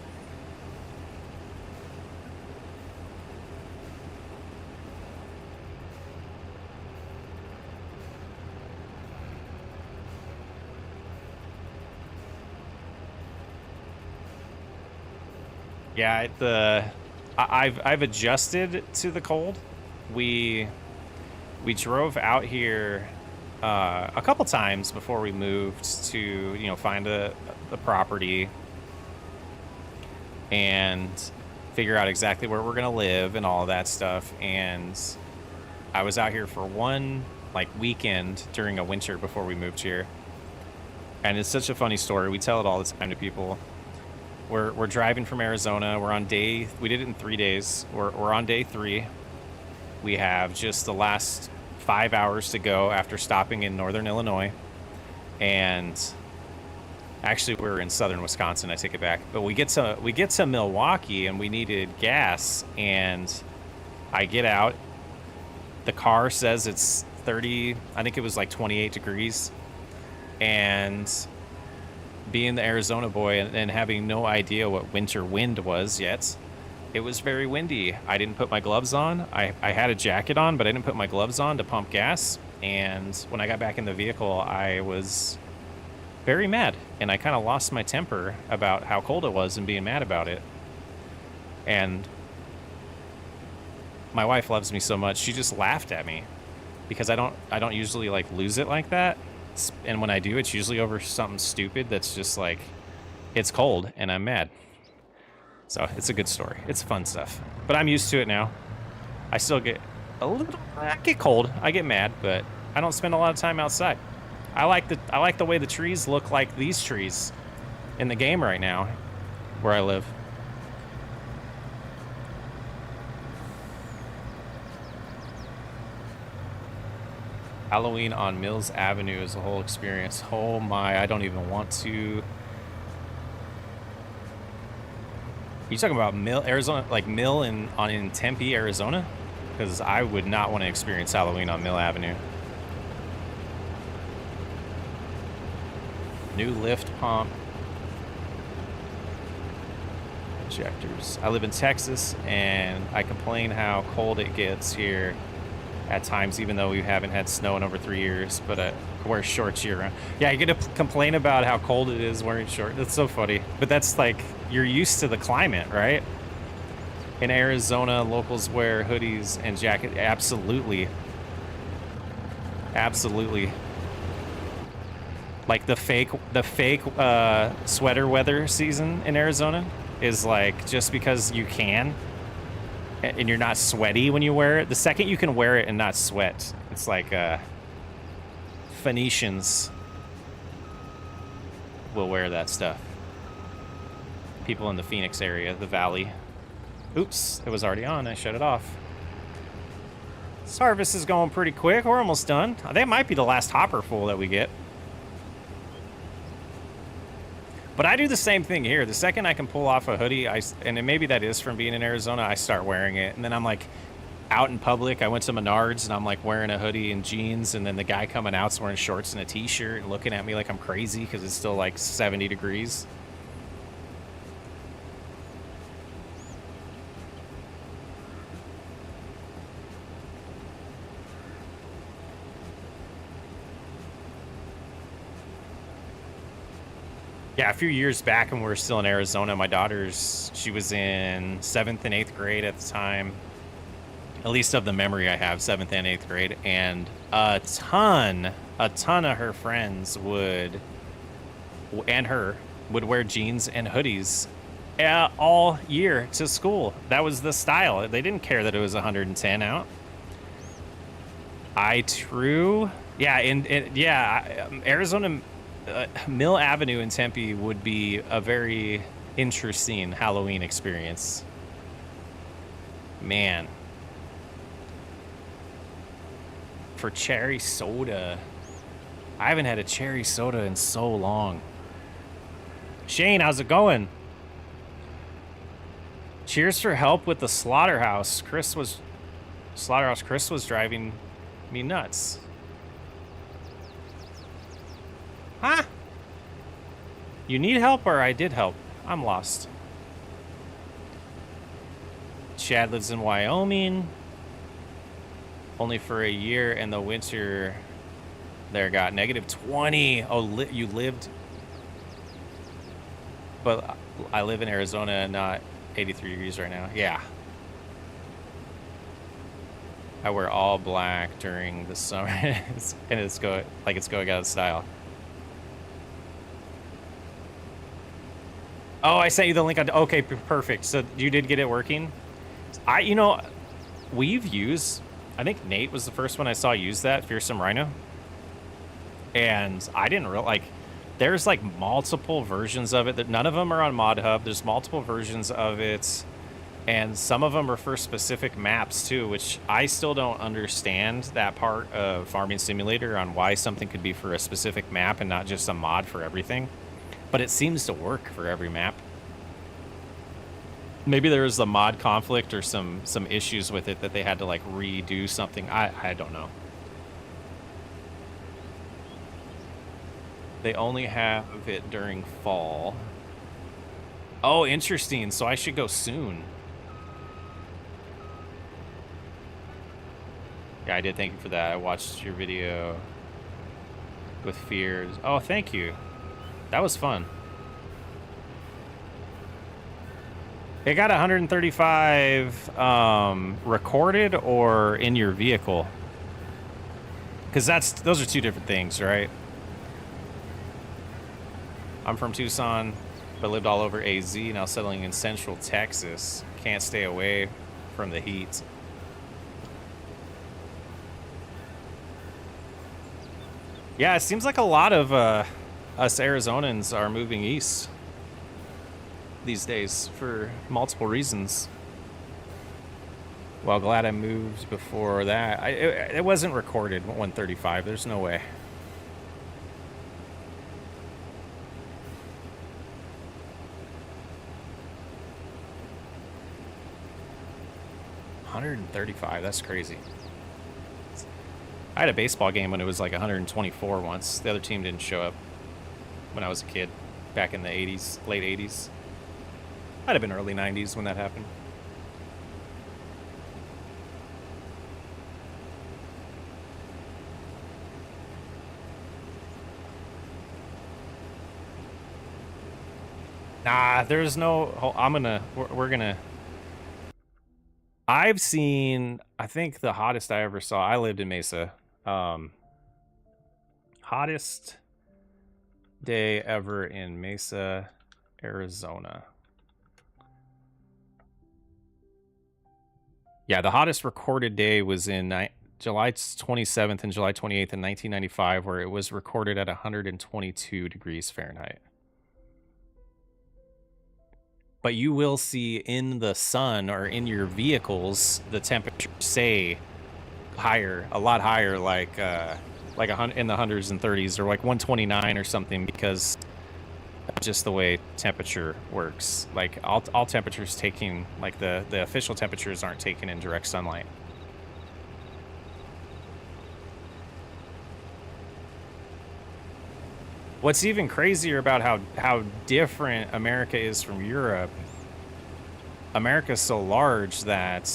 Yeah, I've adjusted to the cold. We drove out here a couple times before we moved to find the property and figure out exactly where we're gonna live and all of that stuff. And I was out here for one weekend during a winter before we moved here, and it's such a funny story. We tell it all the time to people. We're driving from Arizona. We're on we did it in 3 days. We're on day 3. We have just the last 5 hours to go after stopping in northern Illinois. And actually, we were in southern Wisconsin. I take it back. But we get to Milwaukee, and we needed gas. And I get out. The car says it's 30. I think it was like 28 degrees. And being the Arizona boy and having no idea what winter wind was yet, it was very windy. I didn't put my gloves on. I had a jacket on, but I didn't put my gloves on to pump gas. And when I got back in the vehicle, I was very mad. And I kind of lost my temper about how cold it was and being mad about it. And my wife loves me so much, she just laughed at me because I don't usually lose it like that. And when I do, it's usually over something stupid that's just it's cold and I'm mad. So it's a good story. It's fun stuff. But I'm used to it now. I still get a little. I get cold. I get mad, but I don't spend a lot of time outside. I like the way the trees look like these trees in the game right now, where I live. Halloween on Mills Avenue is a whole experience. Oh my, I don't even want to. Are you talking about Mill, Arizona, like Mill in Tempe, Arizona? Because I would not want to experience Halloween on Mill Avenue. New lift pump. Injectors. I live in Texas, and I complain how cold it gets here at times, even though we haven't had snow in over 3 years, but I wear shorts year round. Yeah, you get to complain about how cold it is wearing shorts. That's so funny. But that's like, you're used to the climate, right? In Arizona, locals wear hoodies and jackets. Absolutely. Absolutely. Like the fake sweater weather season in Arizona is like, just because you can and you're not sweaty when you wear it. The second you can wear it and not sweat, it's like Phoenicians will wear that stuff. People in the Phoenix area, the valley. Oops, it was already on. I shut it off. This harvest is going pretty quick. We're almost done. I think it might be the last hopper full that we get. But I do the same thing here. The second I can pull off a hoodie, and maybe that is from being in Arizona, I start wearing it. And then I'm like out in public. I went to Menards and I'm like wearing a hoodie and jeans. And then the guy coming out's wearing shorts and a t-shirt and looking at me like I'm crazy because it's still like 70 degrees. Yeah, a few years back when we were still in Arizona, my daughter's, she was in 7th and 8th grade at the time. At least of the memory I have, 7th and 8th grade. And a ton of her friends would wear jeans and hoodies all year to school. That was the style. They didn't care that it was 110 out. Arizona... Mill Avenue in Tempe would be a very interesting Halloween experience. Man. For cherry soda. I haven't had a cherry soda in so long. Shane, how's it going? Cheers for help with the slaughterhouse. Chris was driving me nuts. Huh? You need help or I did help? I'm lost. Chad lives in Wyoming. Only for a year, and the winter there got -20. Oh, you lived... But I live in Arizona, not 83 degrees right now. Yeah. I wear all black during the summer, and it's going out of style. Oh, I sent you the link on... Okay, perfect. So you did get it working? We've used... I think Nate was the first one I saw use that, Fearsome Rhino. And I didn't realize... there's like multiple versions of it. That none of them are on Mod Hub. There's multiple versions of it. And some of them are for specific maps too, which I still don't understand that part of Farming Simulator on why something could be for a specific map and not just a mod for everything. But it seems to work for every map. Maybe there was a mod conflict or some issues with it that they had to like redo something. I don't know. They only have it during fall. Oh, interesting. So I should go soon. Yeah, I did. Thank you for that. I watched your video with Fears. Oh, thank you. That was fun. It got 135 recorded or in your vehicle. Because those are two different things, right? I'm from Tucson, but lived all over AZ, now settling in Central Texas. Can't stay away from the heat. Yeah, it seems like a lot of us Arizonans are moving east these days for multiple reasons. Well, glad I moved before that. It wasn't recorded 135. There's no way. $135. That's crazy. I had a baseball game when it was like 124 once. The other team didn't show up when I was a kid, back in the 80s, late 80s. Might have been early 90s when that happened. Nah, there's no. We're gonna. I've seen. I think the hottest I ever saw. I lived in Mesa. Hottest day ever in Mesa, Arizona. Yeah, the hottest recorded day was in July 27th and July 28th in 1995, where it was recorded at 122 degrees Fahrenheit. But you will see in the sun or in your vehicles the temperature say higher, a lot higher, like in the hundreds and 30s, or like 129 or something, because just the way temperature works. Like all temperatures taking, like the official temperatures aren't taken in direct sunlight. What's even crazier about how different America is from Europe, America's so large that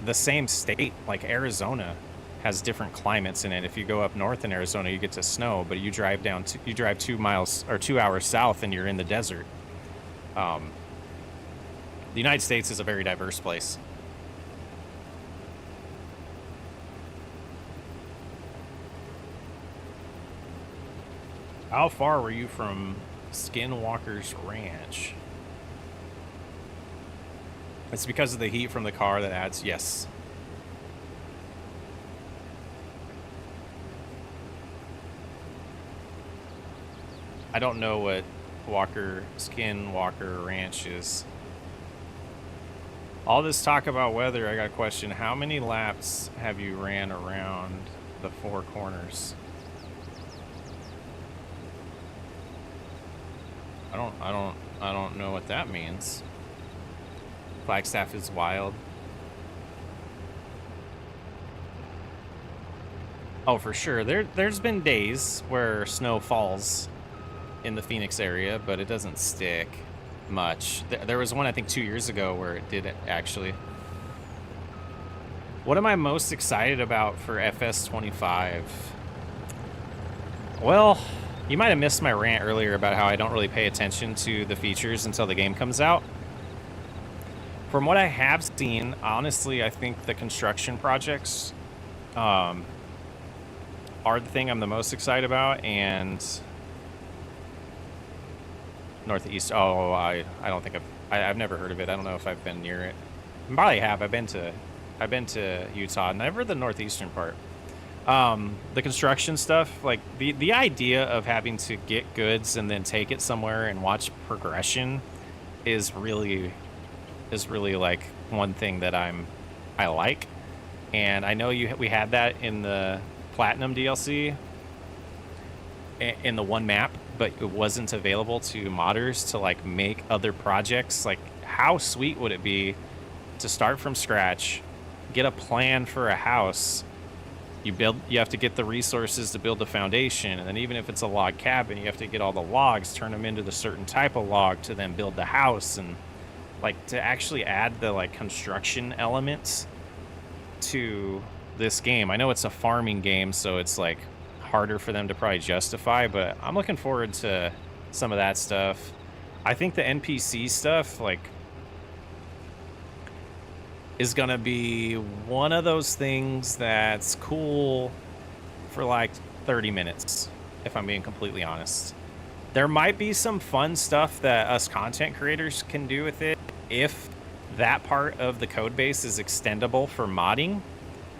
the same state, like Arizona, has different climates in it. If you go up north in Arizona, you get to snow, but you drive 2 miles or 2 hours south and you're in the desert. The United States is a very diverse place. How far were you from Skinwalker's Ranch? It's because of the heat from the car that adds, yes. I don't know what Skinwalker Ranch is. All this talk about weather, I got a question. How many laps have you ran around the four corners? I don't know what that means. Flagstaff is wild. Oh, for sure. There's been days where snow falls in the Phoenix area, but it doesn't stick much. There was one, I think, 2 years ago where it did actually. What am I most excited about for FS25? Well, you might have missed my rant earlier about how I don't really pay attention to the features until the game comes out. From what I have seen, honestly, I think the construction projects are the thing I'm the most excited about, and Northeast. Oh, I don't think I've never heard of it. I don't know if I've been near it. I probably have. I've been to Utah, never the northeastern part. The construction stuff, like the idea of having to get goods and then take it somewhere and watch progression is really like one thing that I like. And I know we had that in the Platinum DLC in the one map, but it wasn't available to modders to like make other projects. Like, how sweet would it be to start from scratch, get a plan for a house, you have to get the resources to build the foundation, and then even if it's a log cabin, you have to get all the logs, turn them into the certain type of log to then build the house, and like to actually add the like construction elements to this game. I know it's a farming game, so it's like harder for them to probably justify, but I'm looking forward to some of that stuff. I think the NPC stuff like is gonna be one of those things that's cool for like 30 minutes, if I'm being completely honest. There might be some fun stuff that us content creators can do with it if that part of the code base is extendable for modding.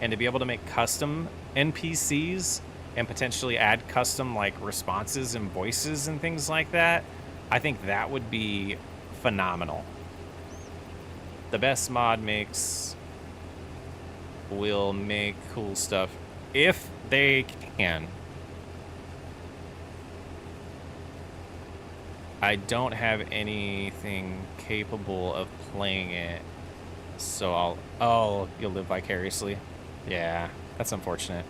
and to be able to make custom NPCs and potentially add custom like responses and voices and things like that, I think that would be phenomenal. The best mod makes will make cool stuff if they can. I don't have anything capable of playing it, so I'll... Oh, you'll live vicariously. Yeah, that's unfortunate.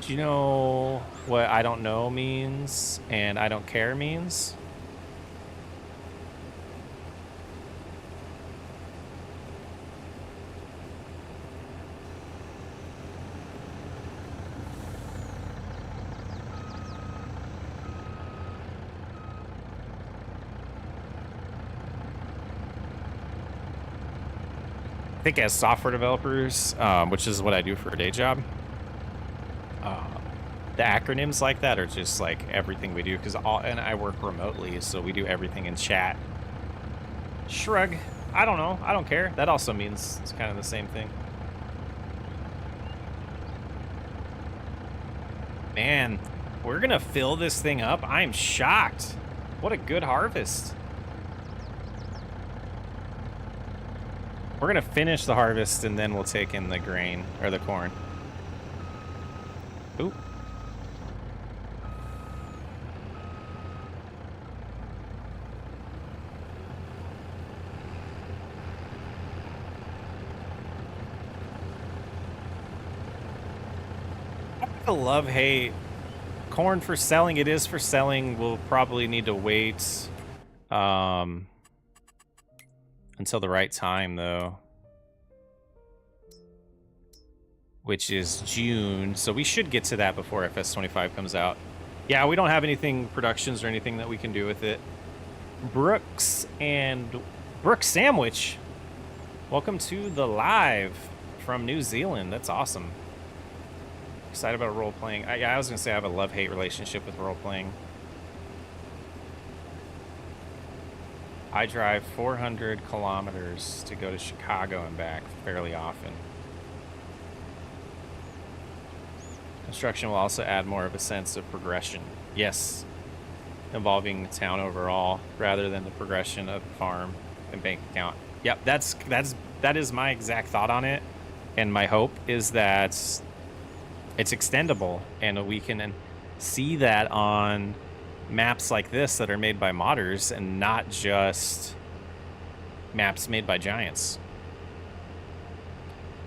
Do you know what I don't know means and I don't care means? I think as software developers, which is what I do for a day job, the acronyms like that are just like everything we do, because and I work remotely, so we do everything in chat. Shrug. I don't know. I don't care. That also means it's kind of the same thing. Man, we're gonna fill this thing up. I'm shocked. What a good harvest. We're gonna finish the harvest and then we'll take in the grain or the corn. Oop. I love-hate. Corn for selling, it is for selling. We'll probably need to wait until the right time, though. Which is June, so we should get to that before FS25 comes out. Yeah, we don't have anything, productions or anything that we can do with it. Brooks Sandwich, welcome to the live from New Zealand. That's awesome. Excited about role-playing. I was gonna say I have a love-hate relationship with role-playing. I drive 400 kilometers to go to Chicago and back fairly often. Construction will also add more of a sense of progression. Yes, involving the town overall rather than the progression of the farm and bank account. Yep, that is my exact thought on it, and my hope is that it's extendable and we can see that on maps like this that are made by modders and not just maps made by giants.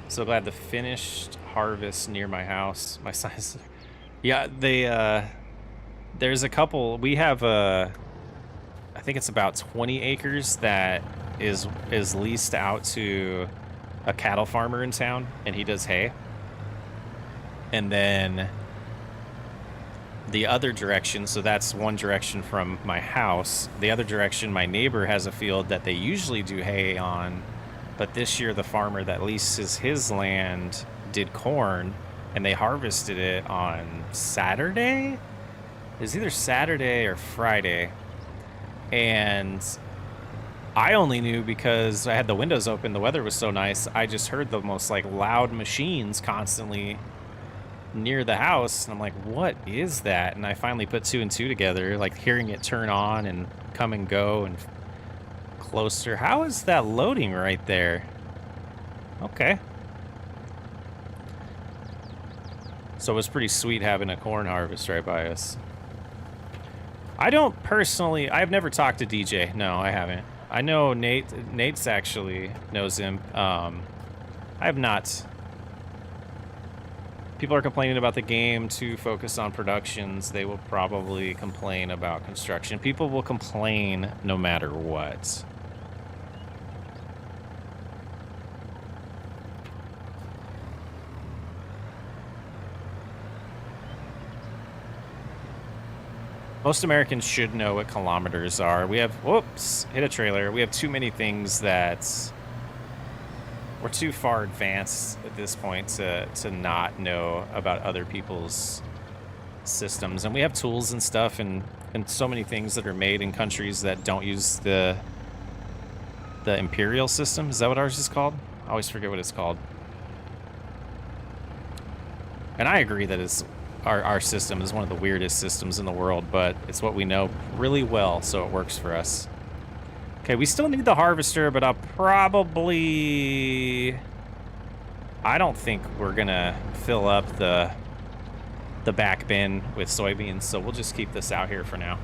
So glad the finished harvest near my house. My size. Yeah, there's a couple. We have I think it's about 20 acres that is leased out to a cattle farmer in town, and he does hay. And then the other direction, so that's one direction from my house. The other direction, my neighbor has a field that they usually do hay on, but this year the farmer that leases his land did corn, and they harvested it on Saturday? It was either Saturday or Friday. And I only knew because I had the windows open, the weather was so nice, I just heard the most like loud machines constantly near the house, and I'm like, what is that? And I finally put two and two together, like hearing it turn on and come and go and closer. How is that loading right there? Okay. So it was pretty sweet having a corn harvest right by us. I don't personally, I've never talked to DJ. No, I haven't. I know Nate's actually knows him. I have not. People are complaining about the game to focus on productions. They will probably complain about construction. People will complain no matter what. Most Americans should know what kilometers are. We have, whoops, hit a trailer. We have too many things that we're too far advanced at this point to not know about other people's systems. And we have tools and stuff and so many things that are made in countries that don't use the imperial system. Is that what ours is called? I always forget what it's called. And I agree that our system is one of the weirdest systems in the world, but it's what we know really well, so it works for us. Okay, we still need the harvester, but I'll probably... I don't think we're gonna fill up the back bin with soybeans, so we'll just keep this out here for now.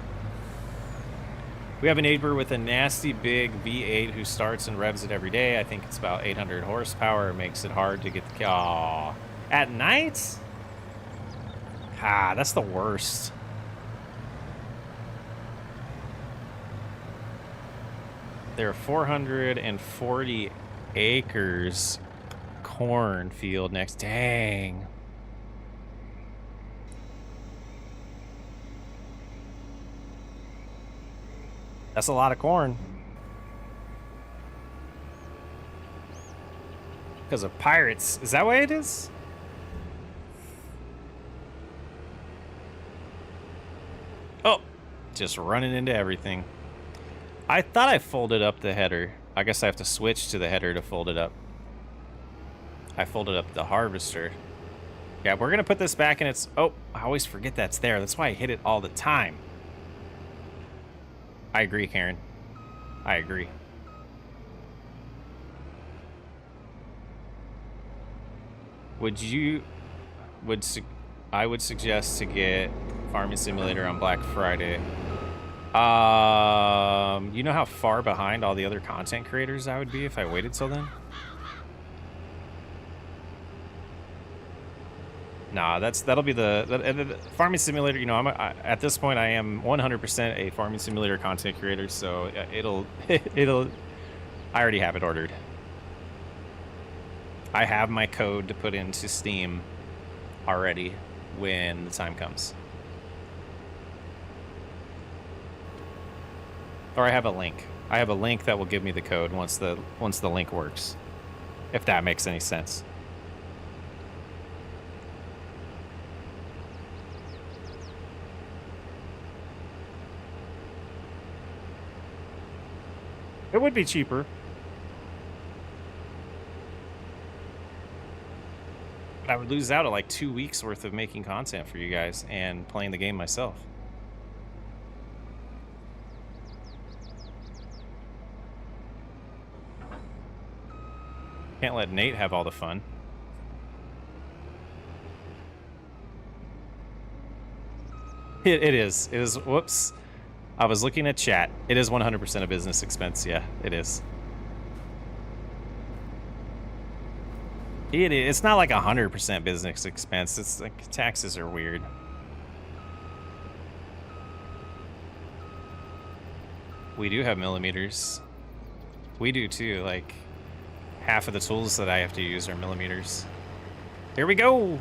We have a neighbor with a nasty big V8 who starts and revs it every day. I think it's about 800 horsepower. It makes it hard to get the... Aww. At night? Ah, that's the worst. There are 440 acres cornfield next. Dang. That's a lot of corn. Because of pirates. Is that what it is? Oh, just running into everything. I thought I folded up the header. I guess I have to switch to the header to fold it up. I folded up the harvester. Yeah, we're going to put this back in its... Oh, I always forget that's there. That's why I hit it all the time. I agree, Karen. I agree. I would suggest to get Farming Simulator on Black Friday. You know how far behind all the other content creators I would be if I waited till then? Nah, that'll be the Farming Simulator. You know, at this point I am 100% a Farming Simulator content creator, so it'll I already have it ordered. I have my code to put into Steam already when the time comes. Or I have a link. I have a link that will give me the code once the link works. If that makes any sense. It would be cheaper. But I would lose out on like 2 weeks worth of making content for you guys and playing the game myself. Can't let Nate have all the fun. It is. Whoops. I was looking at chat. It is 100% a business expense. Yeah, it is. It's not like 100% business expense. It's like taxes are weird. We do have millimeters. We do too. Like half of the tools that I have to use are millimeters. Here we go.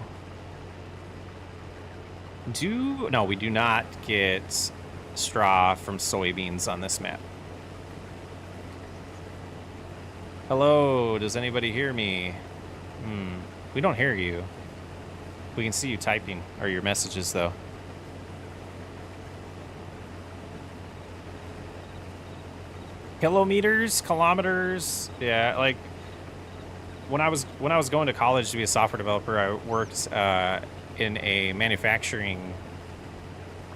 No, we do not get straw from soybeans on this map. Hello, does anybody hear me? We don't hear you. We can see you typing, or your messages though. Kilometers, yeah, like when I was going to college to be a software developer, I worked in a manufacturing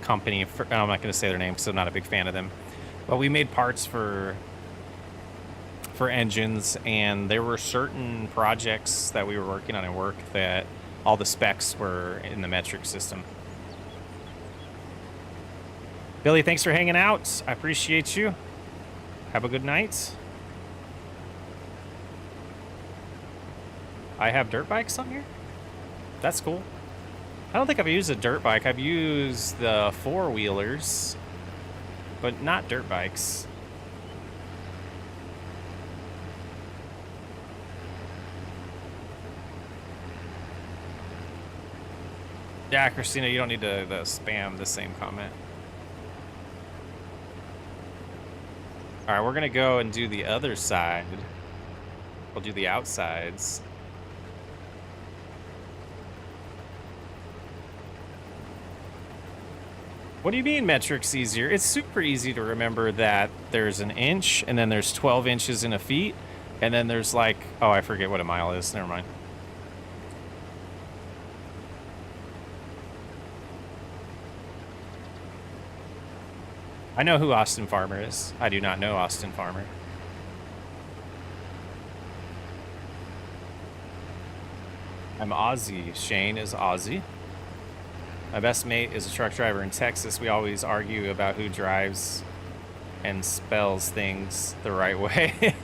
company. I'm not going to say their name because I'm not a big fan of them, but we made parts for engines, and there were certain projects that we were working on at work that all the specs were in the metric system. Billy, thanks for hanging out. I appreciate you. Have a good night. I have dirt bikes on here? That's cool. I don't think I've used a dirt bike. I've used the four-wheelers, but not dirt bikes. Yeah, Christina, you don't need to spam the same comment. All right, we're going to go and do the other side. We'll do the outsides. What do you mean metrics easier? It's super easy to remember that there's an inch, and then there's 12 inches in a feet, and then there's like, oh, I forget what a mile is. Never mind. I know who Austin Farmer is. I do not know Austin Farmer. I'm Aussie. Shane is Aussie. My best mate is a truck driver in Texas. We always argue about who drives and spells things the right way.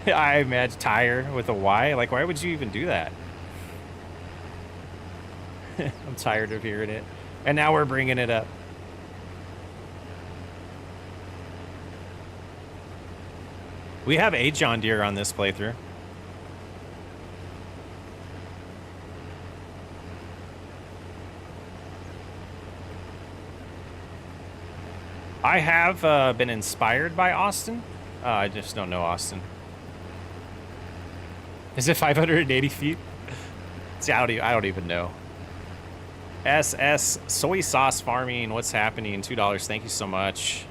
I imagine tire with a Y. Like, why would you even do that? I'm tired of hearing it. And now we're bringing it up. We have a John Deere on this playthrough. I have been inspired by Austin. I just don't know Austin. Is it 580 feet? See, I don't even know. SS Soy Sauce Farming. What's happening? $2. Thank you so much.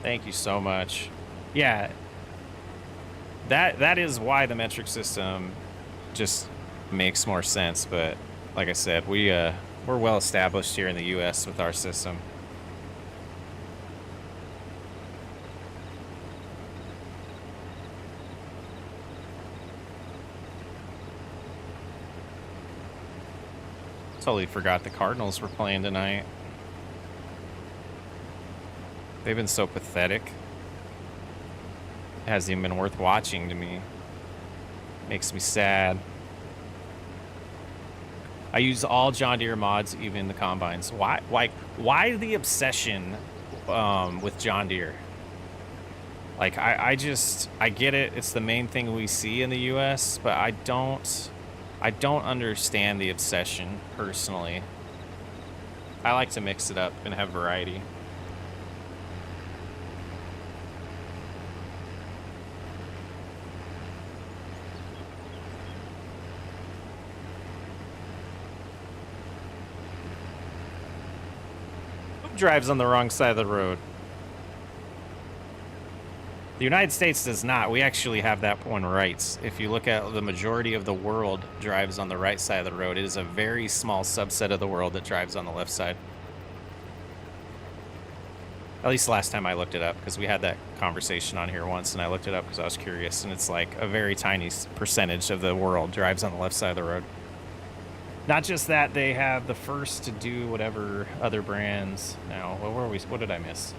Thank you so much. Yeah. That is why the metric system just makes more sense, but like I said, we're well established here in the US with our system. Totally forgot the Cardinals were playing tonight. They've been so pathetic. It hasn't even been worth watching to me. Makes me sad. I use all John Deere mods, even the combines. Why? Like, why the obsession with John Deere? Like, I get it. It's the main thing we see in the U.S., but I don't understand the obsession personally. I like to mix it up and have variety. Drives on the wrong side of the road. The United States does not. We actually have that one right. If you look at the majority of the world drives on the right side of the road, it is a very small subset of the world that drives on the left side. At least last time I looked it up, because we had that conversation on here once, and I looked it up because I was curious, and it's like a very tiny percentage of the world drives on the left side of the road. Not just that, they have the first to do whatever other brands now. Well, where are we? What did I miss?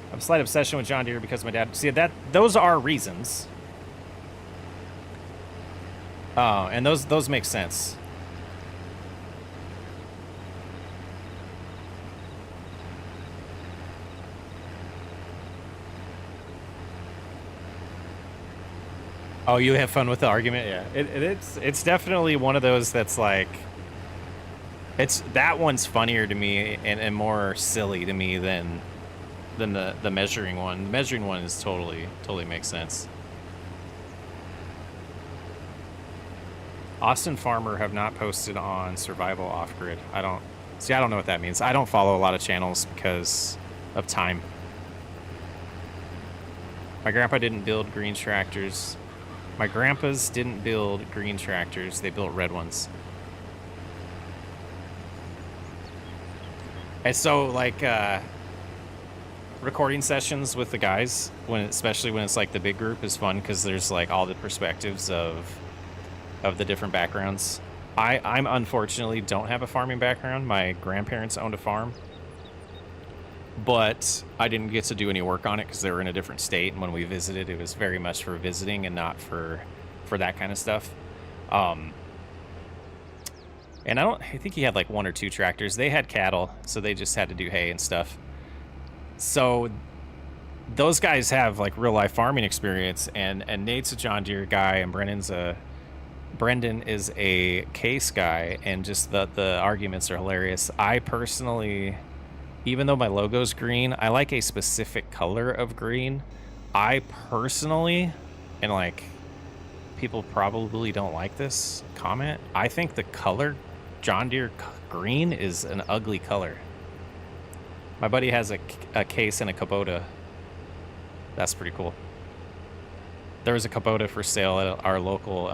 I have a slight obsession with John Deere because my dad. See, those are reasons. And those make sense. Oh, you have fun with the argument? Yeah, it's definitely one of those that's like, that one's funnier to me and more silly to me than the measuring one. The measuring one is totally makes sense. Austin Farmer have not posted on survival off-grid. I don't know what that means. I don't follow a lot of channels because of time. My grandpa didn't build green tractors. My grandpas didn't build green tractors. They built red ones. And so, like, recording sessions with the guys, especially when it's like the big group, is fun because there's like all the perspectives of the different backgrounds. I'm unfortunately don't have a farming background. My grandparents owned a farm, but I didn't get to do any work on it because they were in a different state. And when we visited, it was very much for visiting and not for that kind of stuff. And I think he had like 1 or 2 tractors. They had cattle, so they just had to do hay and stuff. So those guys have like real life farming experience, and Nate's a John Deere guy, and Brendan is a Case guy, and just the arguments are hilarious. I personally, even though my logo's green, I like a specific color of green. I personally, and like, people probably don't like this comment, I think the color John Deere green is an ugly color. My buddy has a Case and a Kubota. That's pretty cool. There was a Kubota for sale at our local,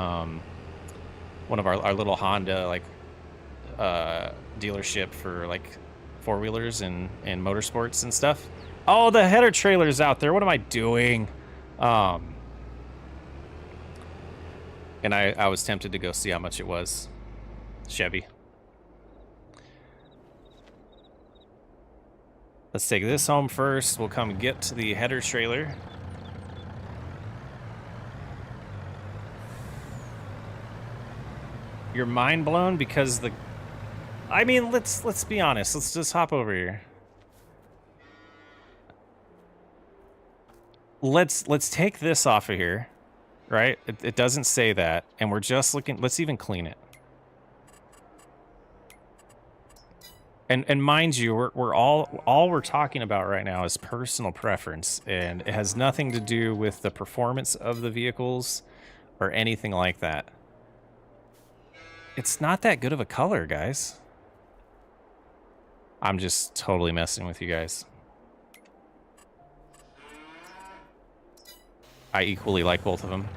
one of our little Honda, like, dealership for, like, four-wheelers and motorsports and stuff. Oh, the header trailer's out there. What am I doing? And I was tempted to go see how much it was. Chevy. Let's take this home first. We'll come get to the header trailer. You're mind blown because the... I mean, let's be honest. Let's just hop over here. Let's take this off of here, right? It doesn't say that, and we're just looking... Let's even clean it. And mind you, we're all we're talking about right now is personal preference, and it has nothing to do with the performance of the vehicles or anything like that. It's not that good of a color, guys. I'm just totally messing with you guys. I equally like both of them.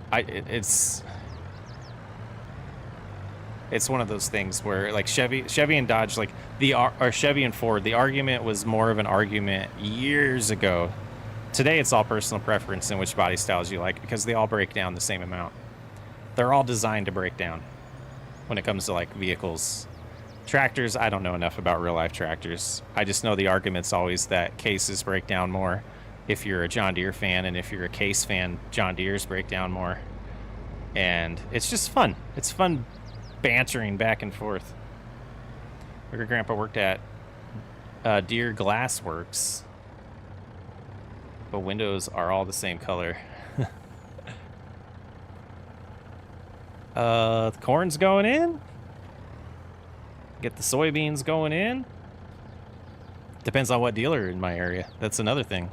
It's one of those things where, like, Chevy and Dodge, like, or Chevy and Ford, the argument was more of an argument years ago. Today, it's all personal preference and which body styles you like, because they all break down the same amount. They're all designed to break down when it comes to, like, vehicles. Tractors, I don't know enough about real-life tractors. I just know the argument's always that cases break down more if you're a John Deere fan, and if you're a Case fan, John Deere's break down more. And it's just fun. It's fun bantering back and forth. My great-grandpa worked at Deere Glass Works. The windows are all the same color. The corn's going in. Get the soybeans going in. Depends on what dealer in my area. That's another thing.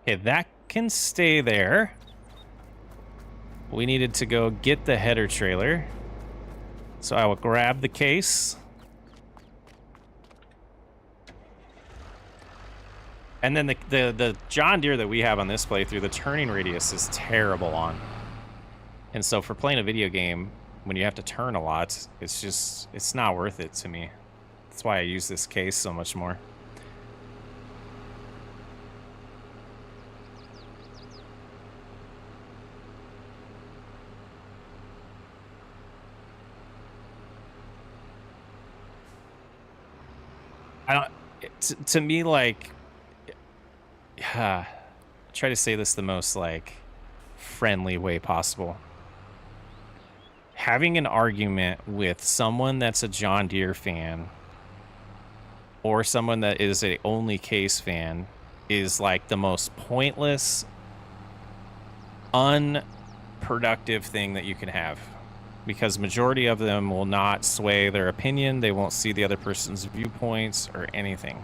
Okay, that can stay there. We needed to go get the header trailer. So I will grab the case. And then the John Deere that we have on this playthrough, the turning radius is terrible on. And so for playing a video game, when you have to turn a lot, it's not worth it to me. That's why I use this case so much more. To me, like, try to say this the most, like, friendly way possible. Having an argument with someone that's a John Deere fan or someone that is a only Case fan is, like, the most pointless, unproductive thing that you can have. Because majority of them will not sway their opinion. They won't see the other person's viewpoints or anything.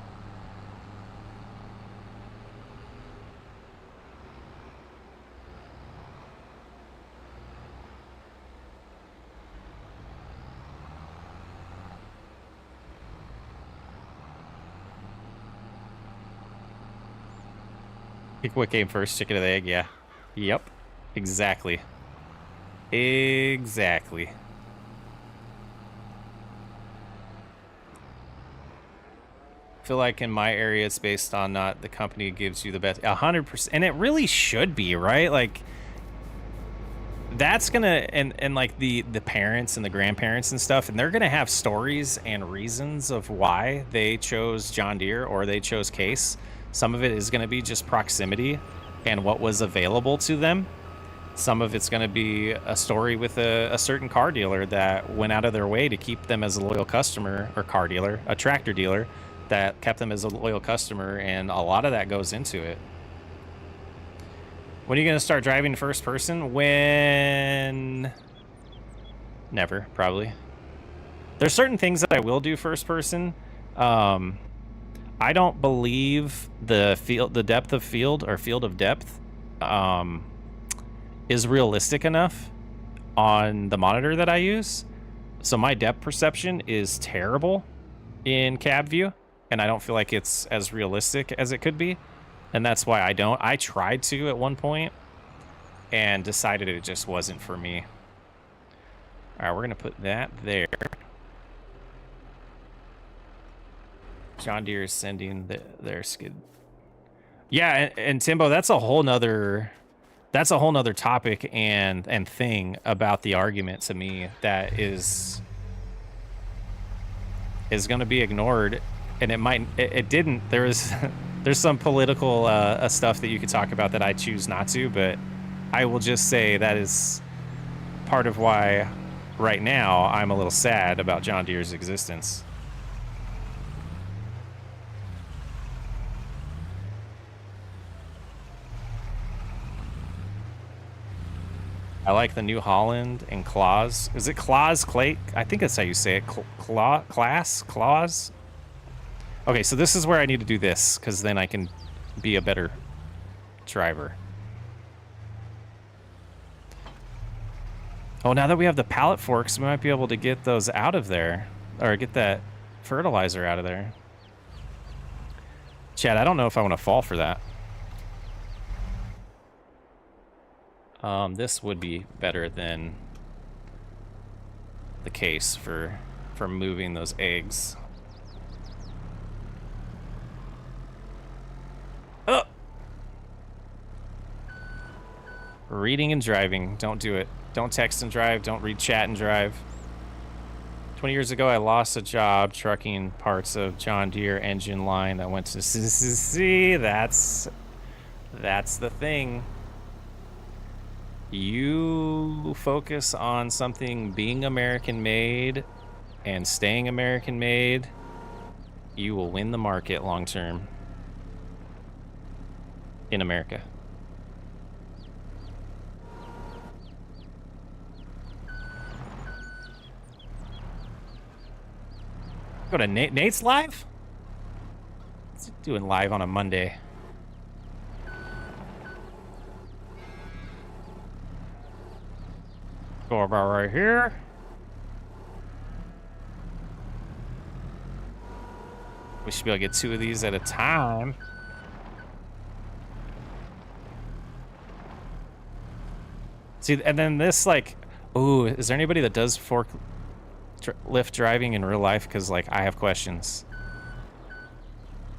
Pick what came first, chicken or the egg? Yeah. Yep. Exactly. Exactly. I feel like in my area, it's based on not the company gives you the best. 100%. And it really should be, right? Like, that's gonna, and like the parents and the grandparents and stuff, and they're gonna have stories and reasons of why they chose John Deere or they chose Case. Some of it is gonna be just proximity and what was available to them. Some of it's going to be a story with a certain car dealer that went out of their way to keep them as a loyal customer, or car dealer, a tractor dealer that kept them as a loyal customer, and a lot of that goes into it. When are you going to start driving first person? When... Never, probably. There's certain things that I will do first person. I don't believe the depth of field, or field of depth, is realistic enough on the monitor that I use. So my depth perception is terrible in cab view, and I don't feel like it's as realistic as it could be, and that's why I don't. I tried to at one point and decided it just wasn't for me. All right, we're gonna put that there. John Deere is sending their skid. Yeah, and Timbo, that's a whole nother topic and thing about the argument to me that is going to be ignored, and it didn't. There's some political stuff that you could talk about that I choose not to, but I will just say that is part of why right now I'm a little sad about John Deere's existence. I like the New Holland and Claws. Is it Claws? Clay? I think that's how you say it. Claws? Okay, so this is where I need to do this, because then I can be a better driver. Oh, now that we have the pallet forks, we might be able to get those out of there. Or get that fertilizer out of there. Chad, I don't know if I want to fall for that. This would be better than the case for moving those eggs. Oh! Reading and driving. Don't do it. Don't text and drive. Don't read chat and drive. 20 years ago, I lost a job trucking parts of John Deere engine line that went to see. That's the thing. You focus on something being American made and staying American made, you will win the market long term in America. Go to Nate's live? What's he doing live on a Monday? Go about right here. We should be able to get 2 of these at a time. See, and then this, like, ooh, is there anybody that does forklift driving in real life? Because, like, I have questions.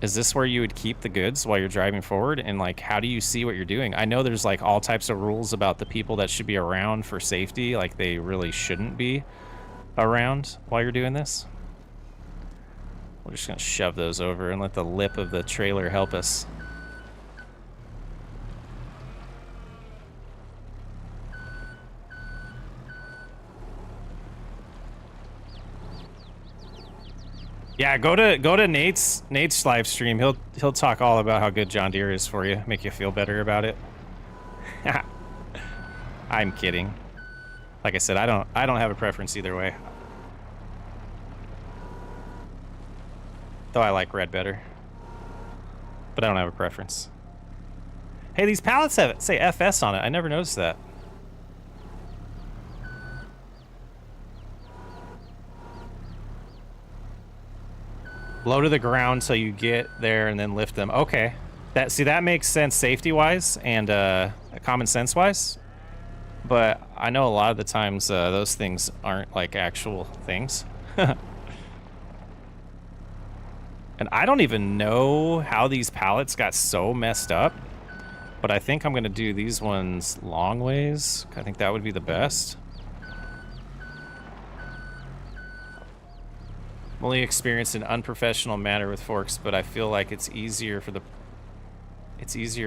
Is this where you would keep the goods while you're driving forward? And, like, how do you see what you're doing? I know there's, like, all types of rules about the people that should be around for safety. Like, they really shouldn't be around while you're doing this. We're just going to shove those over and let the lip of the trailer help us. Yeah, go to Nate's live stream. He'll talk all about how good John Deere is for you, make you feel better about it. I'm kidding. Like I said, I don't have a preference either way. Though I like red better. But I don't have a preference. Hey, these pallets say FS on it. I never noticed that. Low to the ground so you get there and then lift them. Okay. That makes sense safety-wise and common sense-wise. But I know a lot of the times those things aren't like actual things. And I don't even know how these pallets got so messed up. But I think I'm going to do these ones long ways. I think that would be the best. Only experienced an unprofessional manner with forks, but I feel like it's easier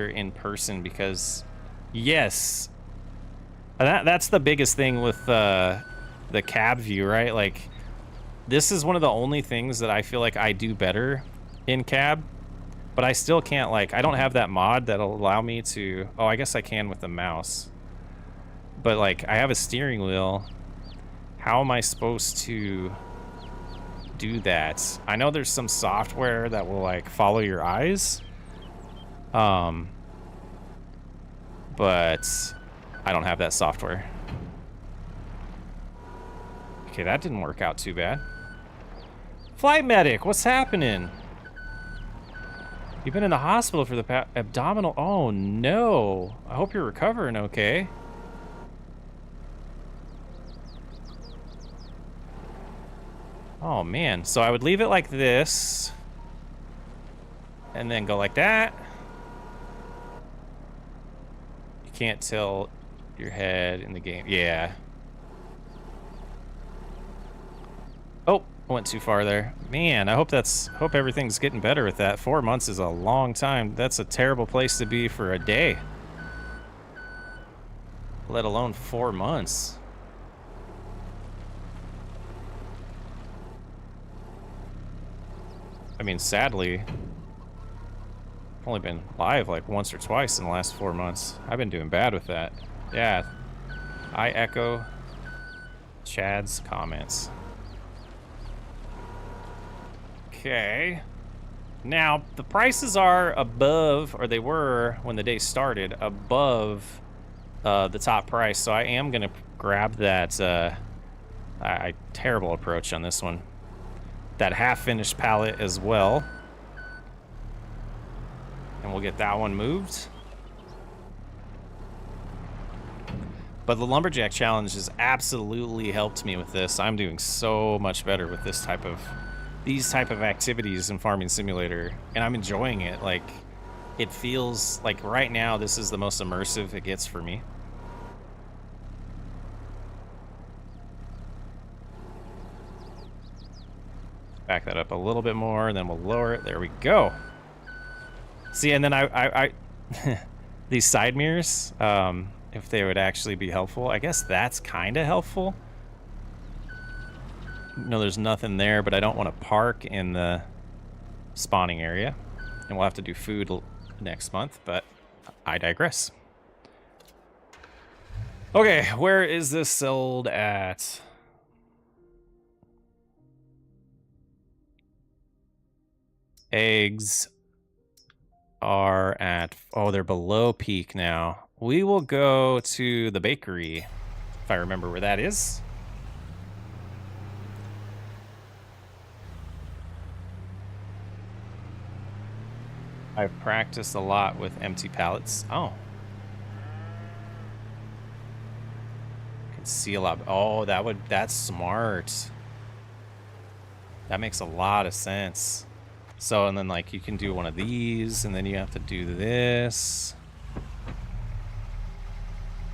in person because, yes, that's the biggest thing with the cab view, right? Like, this is one of the only things that I feel like I do better in cab, but I still can't, like, I don't have that mod that'll allow me to, oh, I guess I can with the mouse, but like, I have a steering wheel. How am I supposed to do that? I know there's some software that will like follow your eyes, but I don't have that software. Okay, that didn't work out too bad. Flight medic, what's happening? You've been in the hospital for the abdominal. Oh no! I hope you're recovering okay. Oh man, so I would leave it like this, and then go like that. You can't tilt your head in the game. Yeah. Oh, I went too far there. Man, I hope everything's getting better with that. 4 months is a long time. That's a terrible place to be for a day. Let alone 4 months. I mean, sadly, I've only been live like once or twice in the last 4 months. I've been doing bad with that. Yeah, I echo Chad's comments. Okay. Now, the prices are above, or they were when the day started, above the top price. So I am going to grab that terrible approach on this one. That half-finished pallet as well. And we'll get that one moved. But the Lumberjack Challenge has absolutely helped me with this. I'm doing so much better with these type of activities in Farming Simulator, and I'm enjoying it. Like, it feels like right now this is the most immersive it gets for me. Back that up a little bit more, and then we'll lower it. There we go. See, and then I these side mirrors, if they would actually be helpful, I guess that's kind of helpful. No, there's nothing there, but I don't want to park in the spawning area. And we'll have to do food next month, but I digress. Okay, where is this sold at? Eggs are at, oh, they're below peak now. We will go to the bakery, if I remember where that is. I've practiced a lot with empty pallets. Oh. Can see a lot. Oh, that's smart. That makes a lot of sense. So, and then like you can do one of these, and then you have to do this.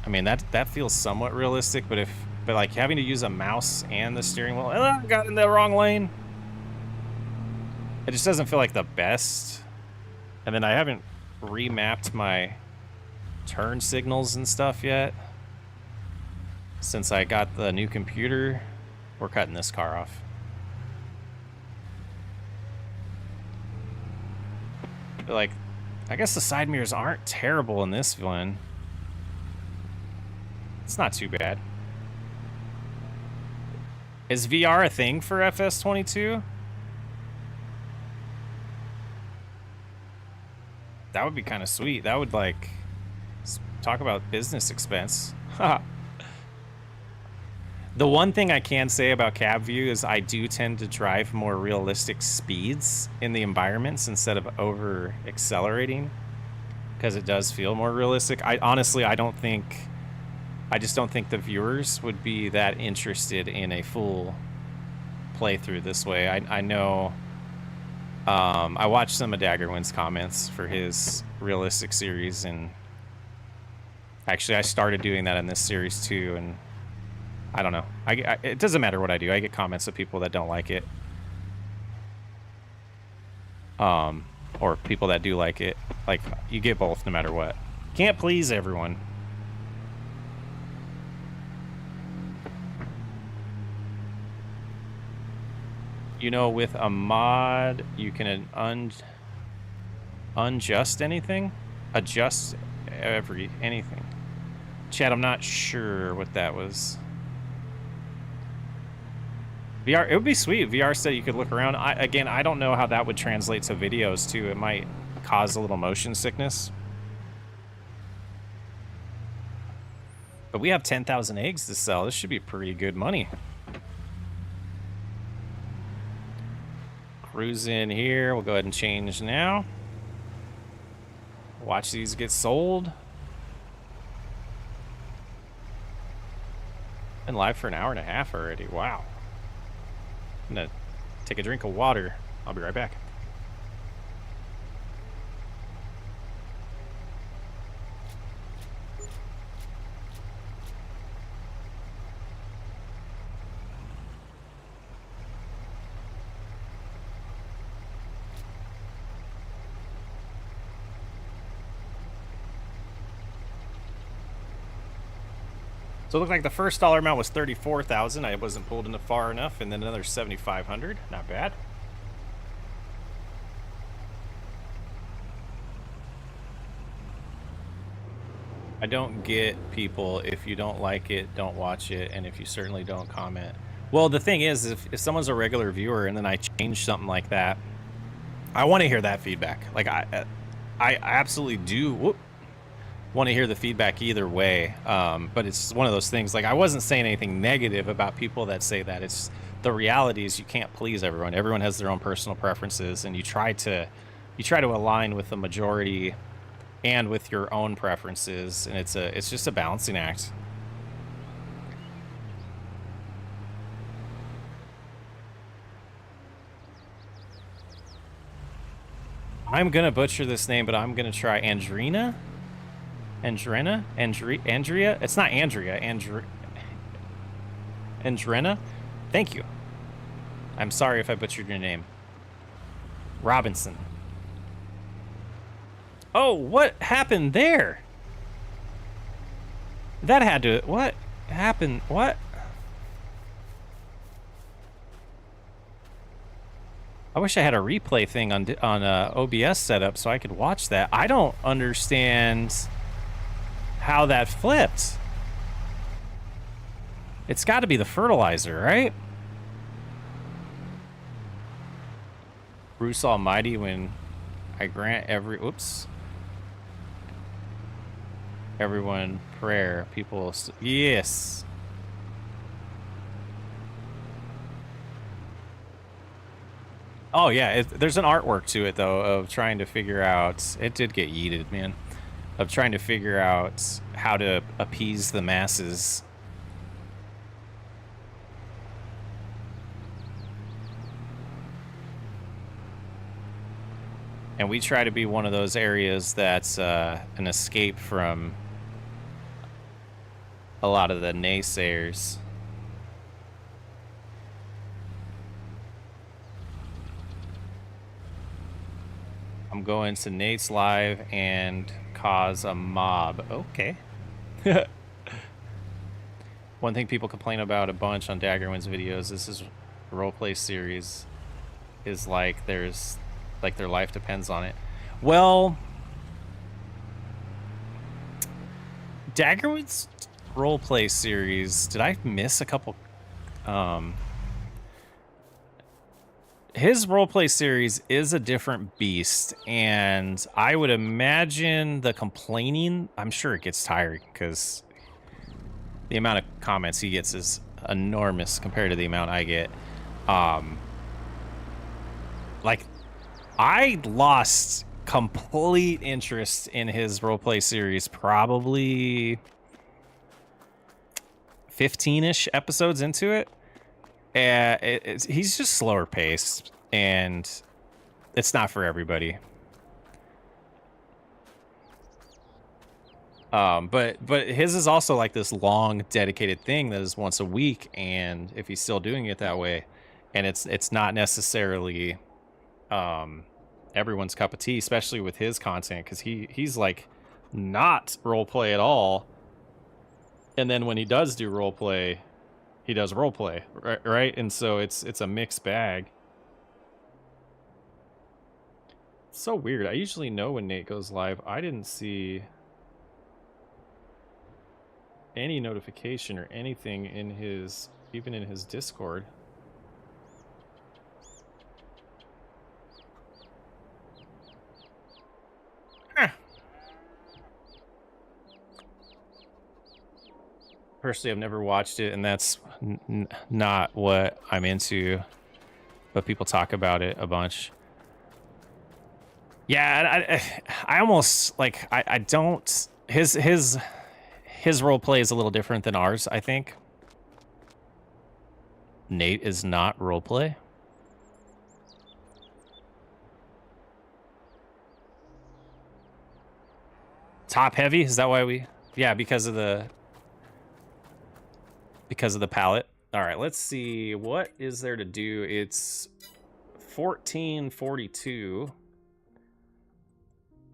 I mean, that feels somewhat realistic, but like having to use a mouse and the steering wheel, I got in the wrong lane. It just doesn't feel like the best. And then I haven't remapped my turn signals and stuff yet. Since I got the new computer, we're cutting this car off. But like, I guess the side mirrors aren't terrible in this one. It's not too bad. Is VR a thing for FS22? That would be kind of sweet. That would, like, talk about business expense. The one thing I can say about cab view is I do tend to drive more realistic speeds in the environments instead of over accelerating, because it does feel more realistic. I just don't think the viewers would be that interested in a full playthrough this way. I know. I watched some of Daggerwin's comments for his realistic series, and actually I started doing that in this series too, and I don't know. It doesn't matter what I do. I get comments of people that don't like it. Or people that do like it. Like, you get both no matter what. Can't please everyone. You know, with a mod, you can unjust anything? Adjust anything. Chad, I'm not sure what that was. VR, it would be sweet. VR said you could look around. Again, I don't know how that would translate to videos, too. It might cause a little motion sickness. But we have 10,000 eggs to sell. This should be pretty good money. Cruise in here. We'll go ahead and change now. Watch these get sold. Been live for an hour and a half already. Wow. I'm gonna take a drink of water. I'll be right back. So it looked like the first dollar amount was 34,000. I wasn't pulled into far enough, and then another 7,500. Not bad. I don't get people, if you don't like it, don't watch it, and if you certainly don't comment. Well, the thing is, if someone's a regular viewer and then I change something like that, I want to hear that feedback. Like I absolutely do want to hear the feedback either way. But it's one of those things. Like I wasn't saying anything negative about people that say that. It's the reality is you can't please everyone. Everyone has their own personal preferences, and you try to align with the majority and with your own preferences, and it's just a balancing act. I'm gonna butcher this name, but I'm gonna try Andrea. It's not Andrea. Andrena. Thank you. I'm sorry if I butchered your name. Robinson. Oh, what happened there? That had to... What happened? What? I wish I had a replay thing on OBS setup so I could watch that. I don't understand how that flipped. It's got to be the fertilizer, right? Bruce Almighty, when I grant everyone prayer, people... Yes. Oh, yeah, there's an artwork to it, though, of trying to figure out... It did get yeeted, man. Of trying to figure out how to appease the masses. And we try to be one of those areas that's an escape from a lot of the naysayers. I'm going to Nate's live and cause a mob. Okay. One thing people complain about a bunch on Daggerwin's videos, this is a roleplay series, is like there's like their life depends on it. Well, Daggerwin's roleplay series, did I miss a couple? His roleplay series is a different beast, and I would imagine the complaining, I'm sure it gets tired because the amount of comments he gets is enormous compared to the amount I get. Like, I lost complete interest in his roleplay series probably 15-ish episodes into it. He's just slower paced, and it's not for everybody. But his is also like this long dedicated thing that is once a week, and if he's still doing it that way, and it's not necessarily everyone's cup of tea, especially with his content, because he's like not roleplay at all, and then when he does do roleplay, he does roleplay, right? And so it's a mixed bag. It's so weird. I usually know when Nate goes live. I didn't see any notification or anything in his, even in his Discord. Personally, I've never watched it, and that's not what I'm into, but people talk about it a bunch. Yeah, I almost like I don't his role play is a little different than ours, I think. Nate is not role play. Top heavy, is that why we? Yeah, because of the palette. All right, let's see what is there to do. It's 1442.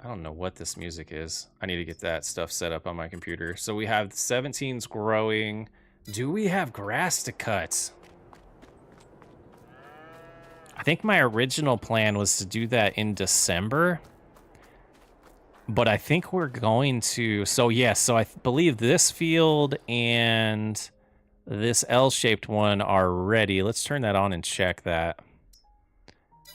I don't know what this music is. I need to get that stuff set up on my computer. So we have 17's growing. Do we have grass to cut? I think my original plan was to do that in December. But I think we're going to... So, yes, so I believe this field and this L-shaped one are ready. Let's turn that on and check that.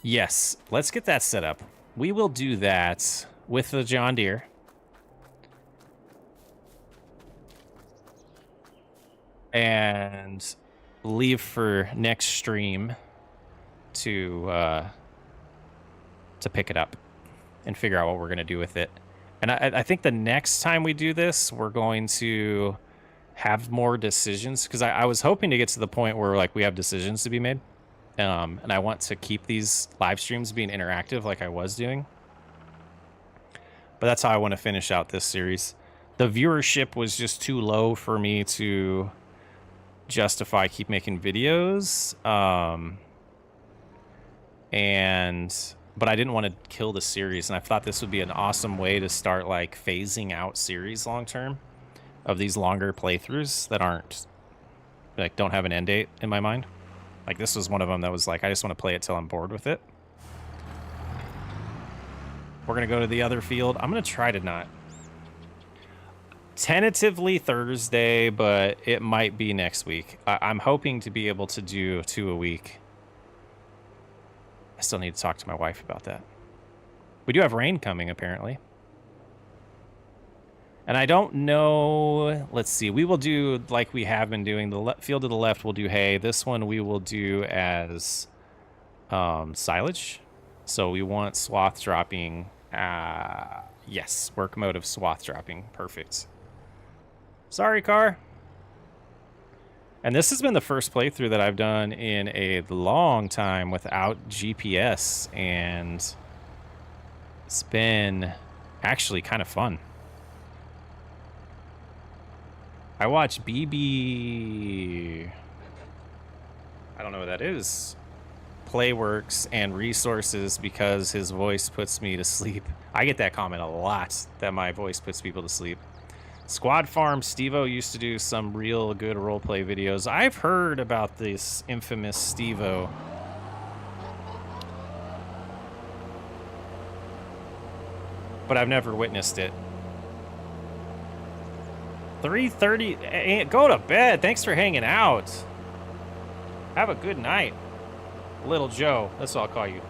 Yes, let's get that set up. We will do that with the John Deere. And leave for next stream to pick it up and figure out what we're going to do with it. And I think the next time we do this, we're going to have more decisions, because I was hoping to get to the point where like we have decisions to be made. And I want to keep these live streams being interactive like I was doing. But that's how I want to finish out this series. The viewership was just too low for me to justify keep making videos. But I didn't want to kill the series, and I thought this would be an awesome way to start like phasing out series long term of these longer playthroughs that aren't like don't have an end date in my mind. Like this was one of them that was like, I just want to play it till I'm bored with it. We're gonna go to the other field. I'm gonna try to not. Tentatively Thursday, but it might be next week. I'm hoping to be able to do 2 a week. I still need to talk to my wife about that. We do have rain coming, apparently. And I don't know... Let's see. We will do like we have been doing. The field to the left will do hay. This one we will do as silage. So we want swath dropping. Yes, work mode of swath dropping. Perfect. Sorry, car. And this has been the first playthrough that I've done in a long time without GPS, and it's been actually kind of fun. I watch BB... I don't know what that is. Playworks and Resources because his voice puts me to sleep. I get that comment a lot, that my voice puts people to sleep. Squad Farm, Steve-O used to do some real good roleplay videos. I've heard about this infamous Steve-O. But I've never witnessed it. 3:30, go to bed. Thanks for hanging out. Have a good night. Little Joe, that's what I'll call you.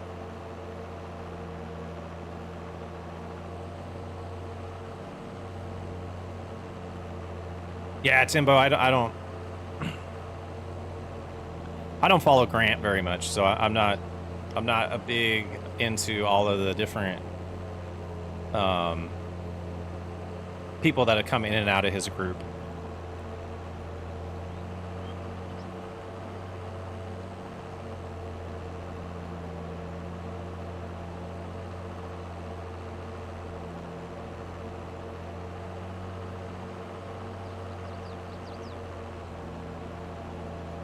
Yeah, Timbo, I don't follow Grant very much, so I'm not a big into all of the different people that have come in and out of his group.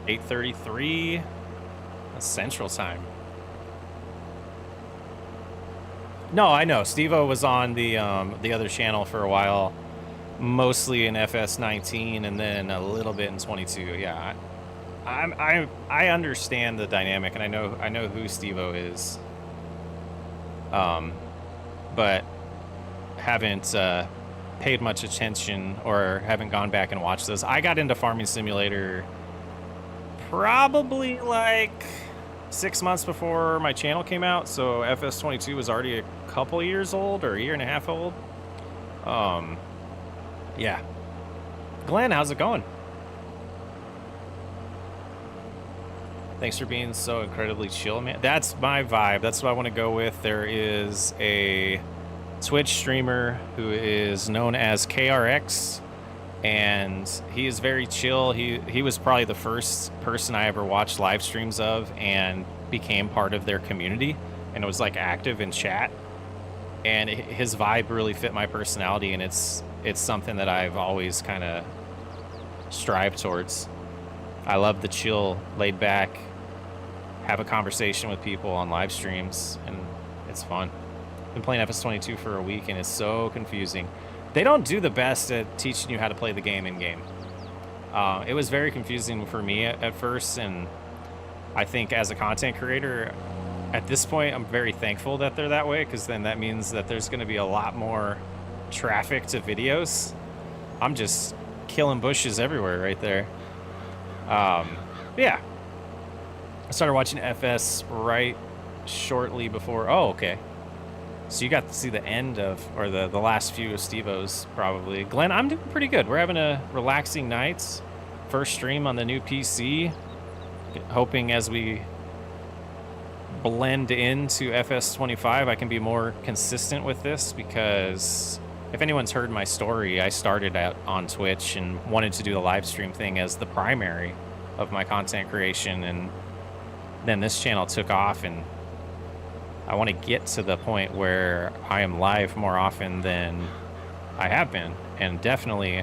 $8:33. That's Central Time. No, I know. Steve-O was on the other channel for a while, mostly in FS19 and then a little bit in 22. Yeah, I understand the dynamic, and I know who Steve-O is. But haven't paid much attention or haven't gone back and watched those. I got into Farming Simulator probably like 6 months before my channel came out, so FS22 was already a couple years old, or a year and a half old. Yeah. Glenn, how's it going? Thanks for being so incredibly chill, man. That's my vibe. That's what I want to go with. There is a Twitch streamer who is known as KRX, and he is very chill. He was probably the first person I ever watched live streams of and became part of their community, and it was like active in chat. And his vibe really fit my personality, and it's something that I've always kind of strived towards. I love the chill, laid back, have a conversation with people on live streams, and it's fun. Been playing FS22 for a week, and it's so confusing. They don't do the best at teaching you how to play the game in-game. It was very confusing for me at first, and I think as a content creator, at this point, I'm very thankful that they're that way, because then that means that there's going to be a lot more traffic to videos. I'm just killing bushes everywhere right there. Yeah. I started watching FS right shortly before. Oh, okay. So you got to see the end of, or the last few of Steve-O's, probably. Glenn, I'm doing pretty good. We're having a relaxing night. First stream on the new PC. Hoping as we blend into FS25, I can be more consistent with this, because if anyone's heard my story, I started out on Twitch and wanted to do the live stream thing as the primary of my content creation, and then this channel took off, and I want to get to the point where I am live more often than I have been. And definitely,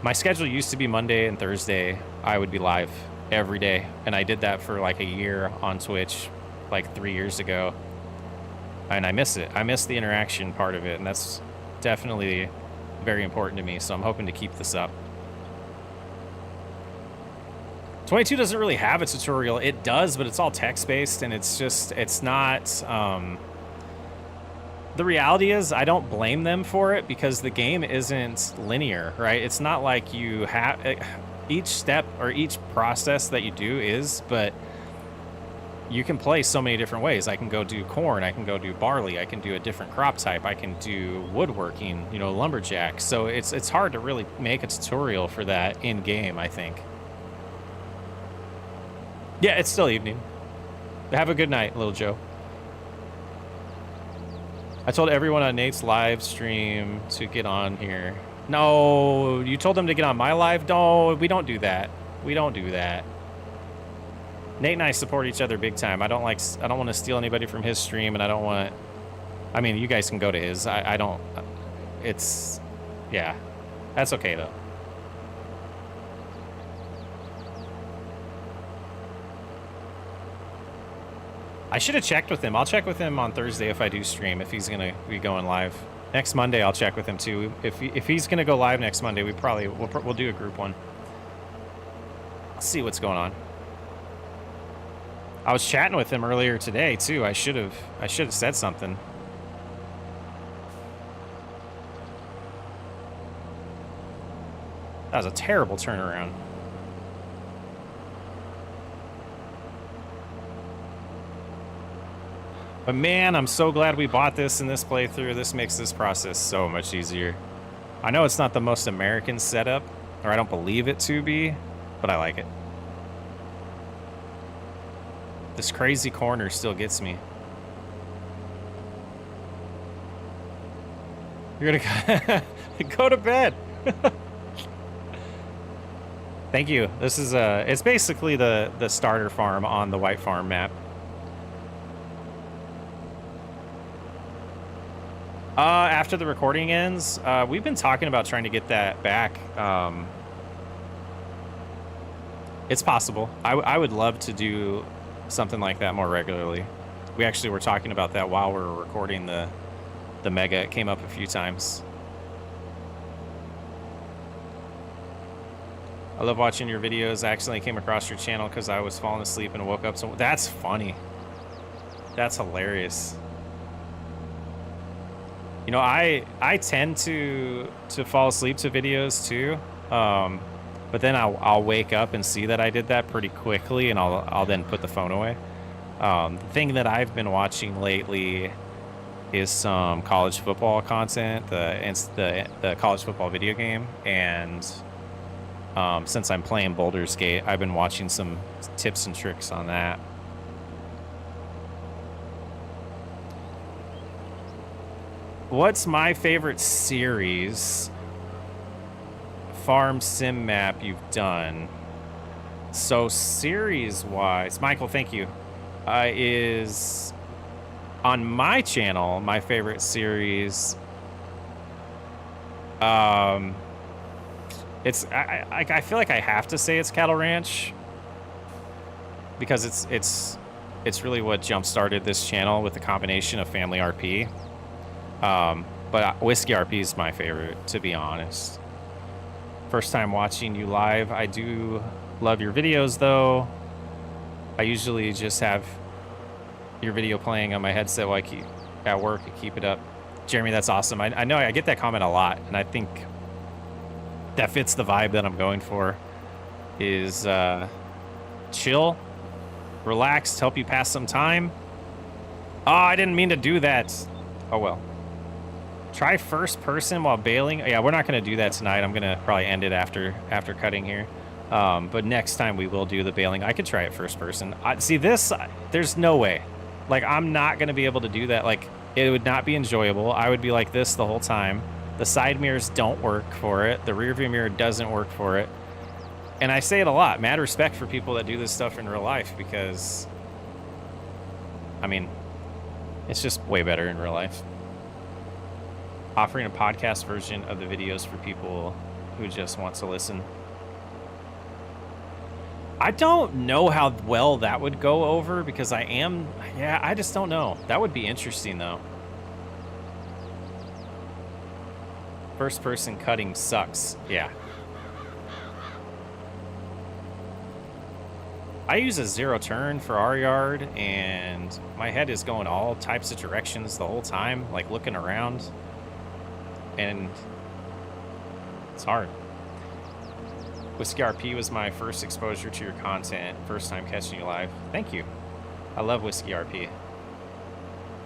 my schedule used to be Monday and Thursday. I would be live every day, and I did that for like a year on Twitch, like 3 years ago, and I miss it. I miss the interaction part of it, and that's definitely very important to me, so I'm hoping to keep this up. 22 doesn't really have a tutorial. It does, but it's all text-based, and it's not... The reality is, I don't blame them for it, because the game isn't linear, right? It's not like you have... Each step or each process that you do is, but you can play so many different ways. I can go do corn, I can go do barley, I can do a different crop type, I can do woodworking, you know, lumberjack. So it's hard to really make a tutorial for that in-game, I think. Yeah, it's still evening. Have a good night, little Joe. I told everyone on Nate's live stream to get on here. No, you told them to get on my live? No, we don't do that. We don't do that. Nate and I support each other big time. I don't want to steal anybody from his stream, and I don't want... I mean, you guys can go to his. I don't... It's... Yeah. That's okay, though. I should have checked with him. I'll check with him on Thursday if I do stream, if he's going to be going live. Next Monday, I'll check with him, too. If he's going to go live next Monday, we'll do a group one. I'll see what's going on. I was chatting with him earlier today, too. I should have said something. That was a terrible turnaround. But man, I'm so glad we bought this in this playthrough. This makes this process so much easier. I know it's not the most American setup, or I don't believe it to be, but I like it. This crazy corner still gets me. You're gonna go to bed. Thank you. This is it's basically the starter farm on the White Farm map. After the recording ends, we've been talking about trying to get that back. It's possible. I would love to do something like that more regularly. We actually were talking about that while we were recording the mega. It came up a few times. I love watching your videos. I accidentally came across your channel because I was falling asleep and woke up. So that's funny. That's hilarious. You know, I tend to fall asleep to videos too, but then I'll wake up and see that I did that pretty quickly, and I'll then put the phone away. The thing that I've been watching lately is some college football content, the college football video game, and Since I'm playing Baldur's Gate, I've been watching some tips and tricks on that. What's my favorite series? Farm sim map you've done. So series-wise, Michael, thank you. Is on my channel, my favorite series. It's I feel like I have to say it's Cattle Ranch because it's really what jump started this channel with the combination of family RP. But Whiskey RP is my favorite, to be honest. First time watching you live. I do love your videos, though. I usually just have your video playing on my headset while I keep at work and keep it up. Jeremy, that's awesome. I know I get that comment a lot, and I think that fits the vibe that I'm going for. Is chill, relax, help you pass some time. Oh, I didn't mean to do that. Oh, well. Try first person while bailing. Yeah, we're not going to do that tonight. I'm going to probably end it after cutting here. But next time we will do the bailing. I could try it first person. See, this, there's no way. Like, I'm not going to be able to do that. Like, it would not be enjoyable. I would be like this the whole time. The side mirrors don't work for it. The rear view mirror doesn't work for it. And I say it a lot. Mad respect for people that do this stuff in real life because, I mean, it's just way better in real life. Offering a podcast version of the videos for people who just want to listen. I don't know how well that would go over because I just don't know. That would be interesting though. First person cutting sucks. Yeah. I use a zero turn for our yard and my head is going all types of directions the whole time, like looking around. And it's hard. Whiskey RP was my first exposure to your content. First time catching you live. Thank you. I love Whiskey RP.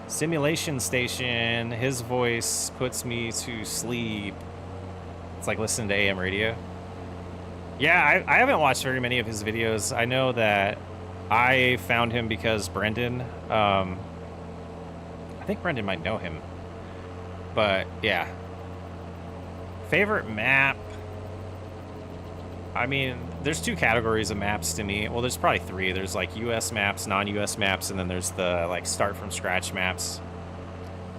Simulation Station. His voice puts me to sleep. It's like listening to AM radio. Yeah, I haven't watched very many of his videos. I know that I found him because Brendan. I think Brendan might know him. But yeah. Favorite map? I mean, there's two categories of maps to me. Well, there's probably three. There's like US maps, non-US maps, and then there's the like start from scratch maps.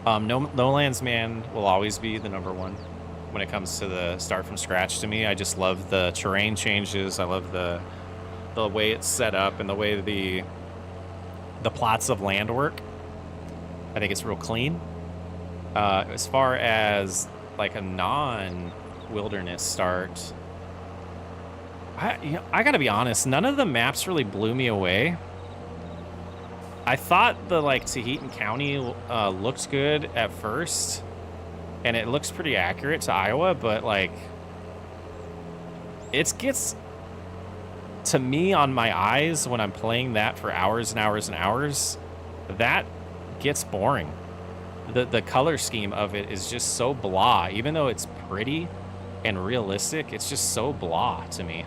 No Lands Man will always be the number one when it comes to the start from scratch to me. I just love the terrain changes. I love the way it's set up and the way the plots of land work. I think it's real clean. As far as like a non-wilderness start, I gotta be honest, none of the maps really blew me away. I thought the like Tahitian County looked good at first, and it looks pretty accurate to Iowa, but like it gets to me on my eyes when I'm playing that for hours and hours and hours. That gets boring. The color scheme of it is just so blah. Even though it's pretty and realistic, it's just so blah to me.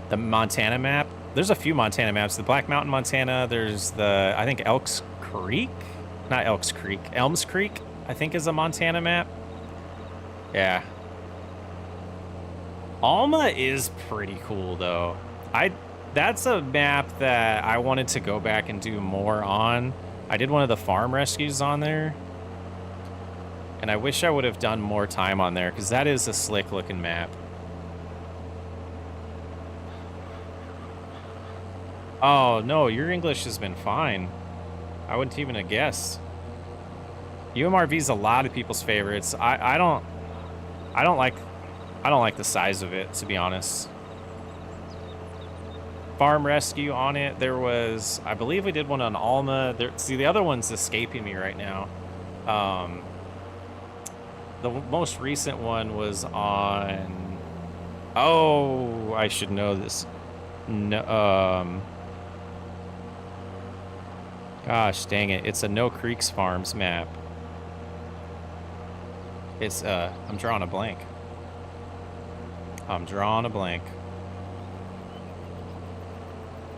The Montana map. There's a few Montana maps. The Black Mountain, Montana. There's the, I think Elks Creek? Not Elks Creek. Elms Creek, I think is a Montana map. Yeah. Alma is pretty cool though. That's a map that I wanted to go back and do more on. I did one of the farm rescues on there. And I wish I would have done more time on there because that is a slick looking map. Oh, no, your English has been fine. I wouldn't even have guessed. UMRV is a lot of people's favorites. I don't like the size of it, to be honest. Farm rescue on it. There was, I believe we did one on Alma. See, the other one's escaping me right now. The most recent one was on, oh, I should know this. No, gosh dang it. It's a No Creeks Farms map. It's, I'm drawing a blank. I'm drawing a blank.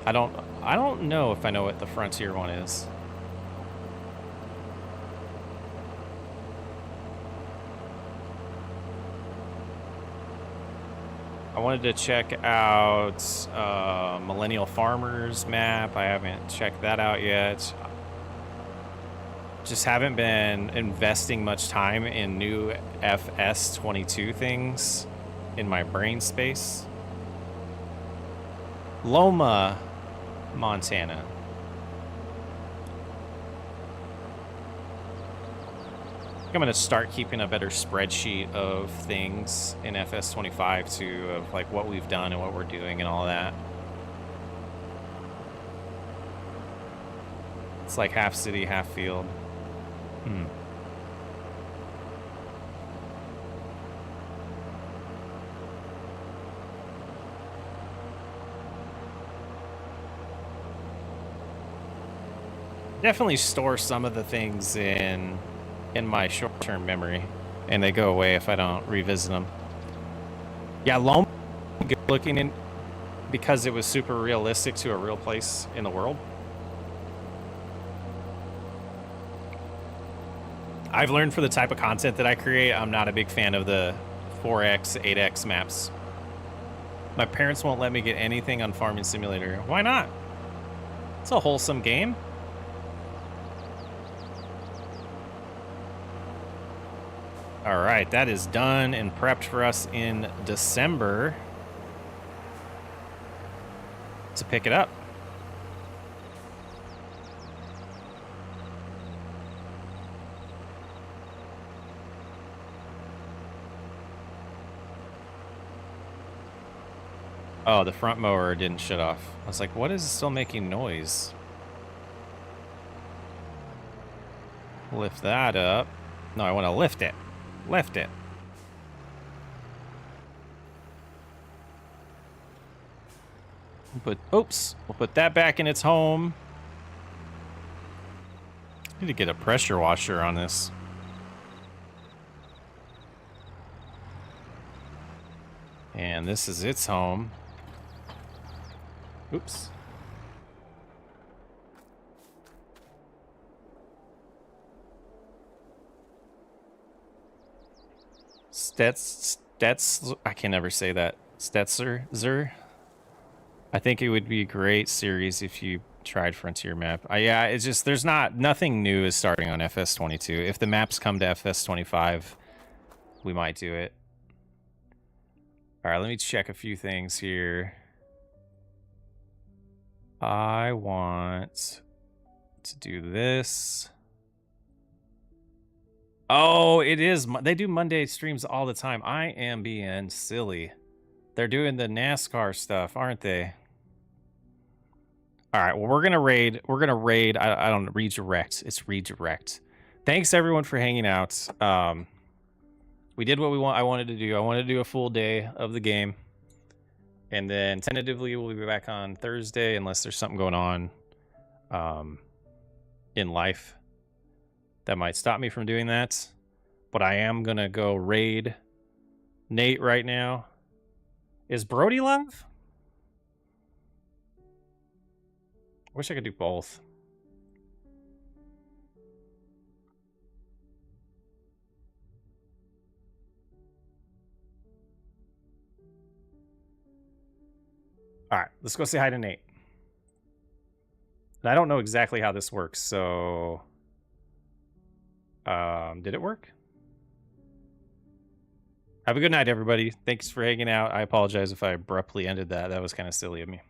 I don't know if I know what the Frontier one is. I wanted to check out Millennial Farmers map. I haven't checked that out yet. Just haven't been investing much time in new FS22 things in my brain space. Loma, Montana. I think I'm going to start keeping a better spreadsheet of things in FS25 too, of like what we've done and what we're doing and all that. It's like half city, half field. Definitely store some of the things in my short-term memory, and they go away if I don't revisit them. Yeah, Loma, good looking in because it was super realistic to a real place in the world. I've learned for the type of content that I create, I'm not a big fan of the 4X, 8X maps. My parents won't let me get anything on Farming Simulator. Why not? It's a wholesome game. All right, that is done and prepped for us in December to pick it up. Oh, the front mower didn't shut off. I was like, what is still making noise? Lift that up. No, I want to lift it. Lift it. Oops, we'll put that back in its home. Need to get a pressure washer on this. And this is its home. Oops. I can never say that. Stetzer. I think it would be a great series if you tried Frontier map. Yeah, it's just nothing new is starting on FS22. If the maps come to FS25, we might do it. All right, let me check a few things here. I want to do this. Oh, it is. They do Monday streams all the time. I am being silly. They're doing the NASCAR stuff, aren't they? All right, well, we're going to raid. I don't know, redirect. It's redirect. Thanks, everyone, for hanging out. We did what I wanted to do. I wanted to do a full day of the game. And then tentatively, we'll be back on Thursday unless there's something going on in life that might stop me from doing that. But I am going to go raid Nate right now. Is Brody live? I wish I could do both. All right, let's go say hi to Nate. And I don't know exactly how this works, so... did it work? Have a good night, everybody. Thanks for hanging out. I apologize if I abruptly ended that. That was kind of silly of me.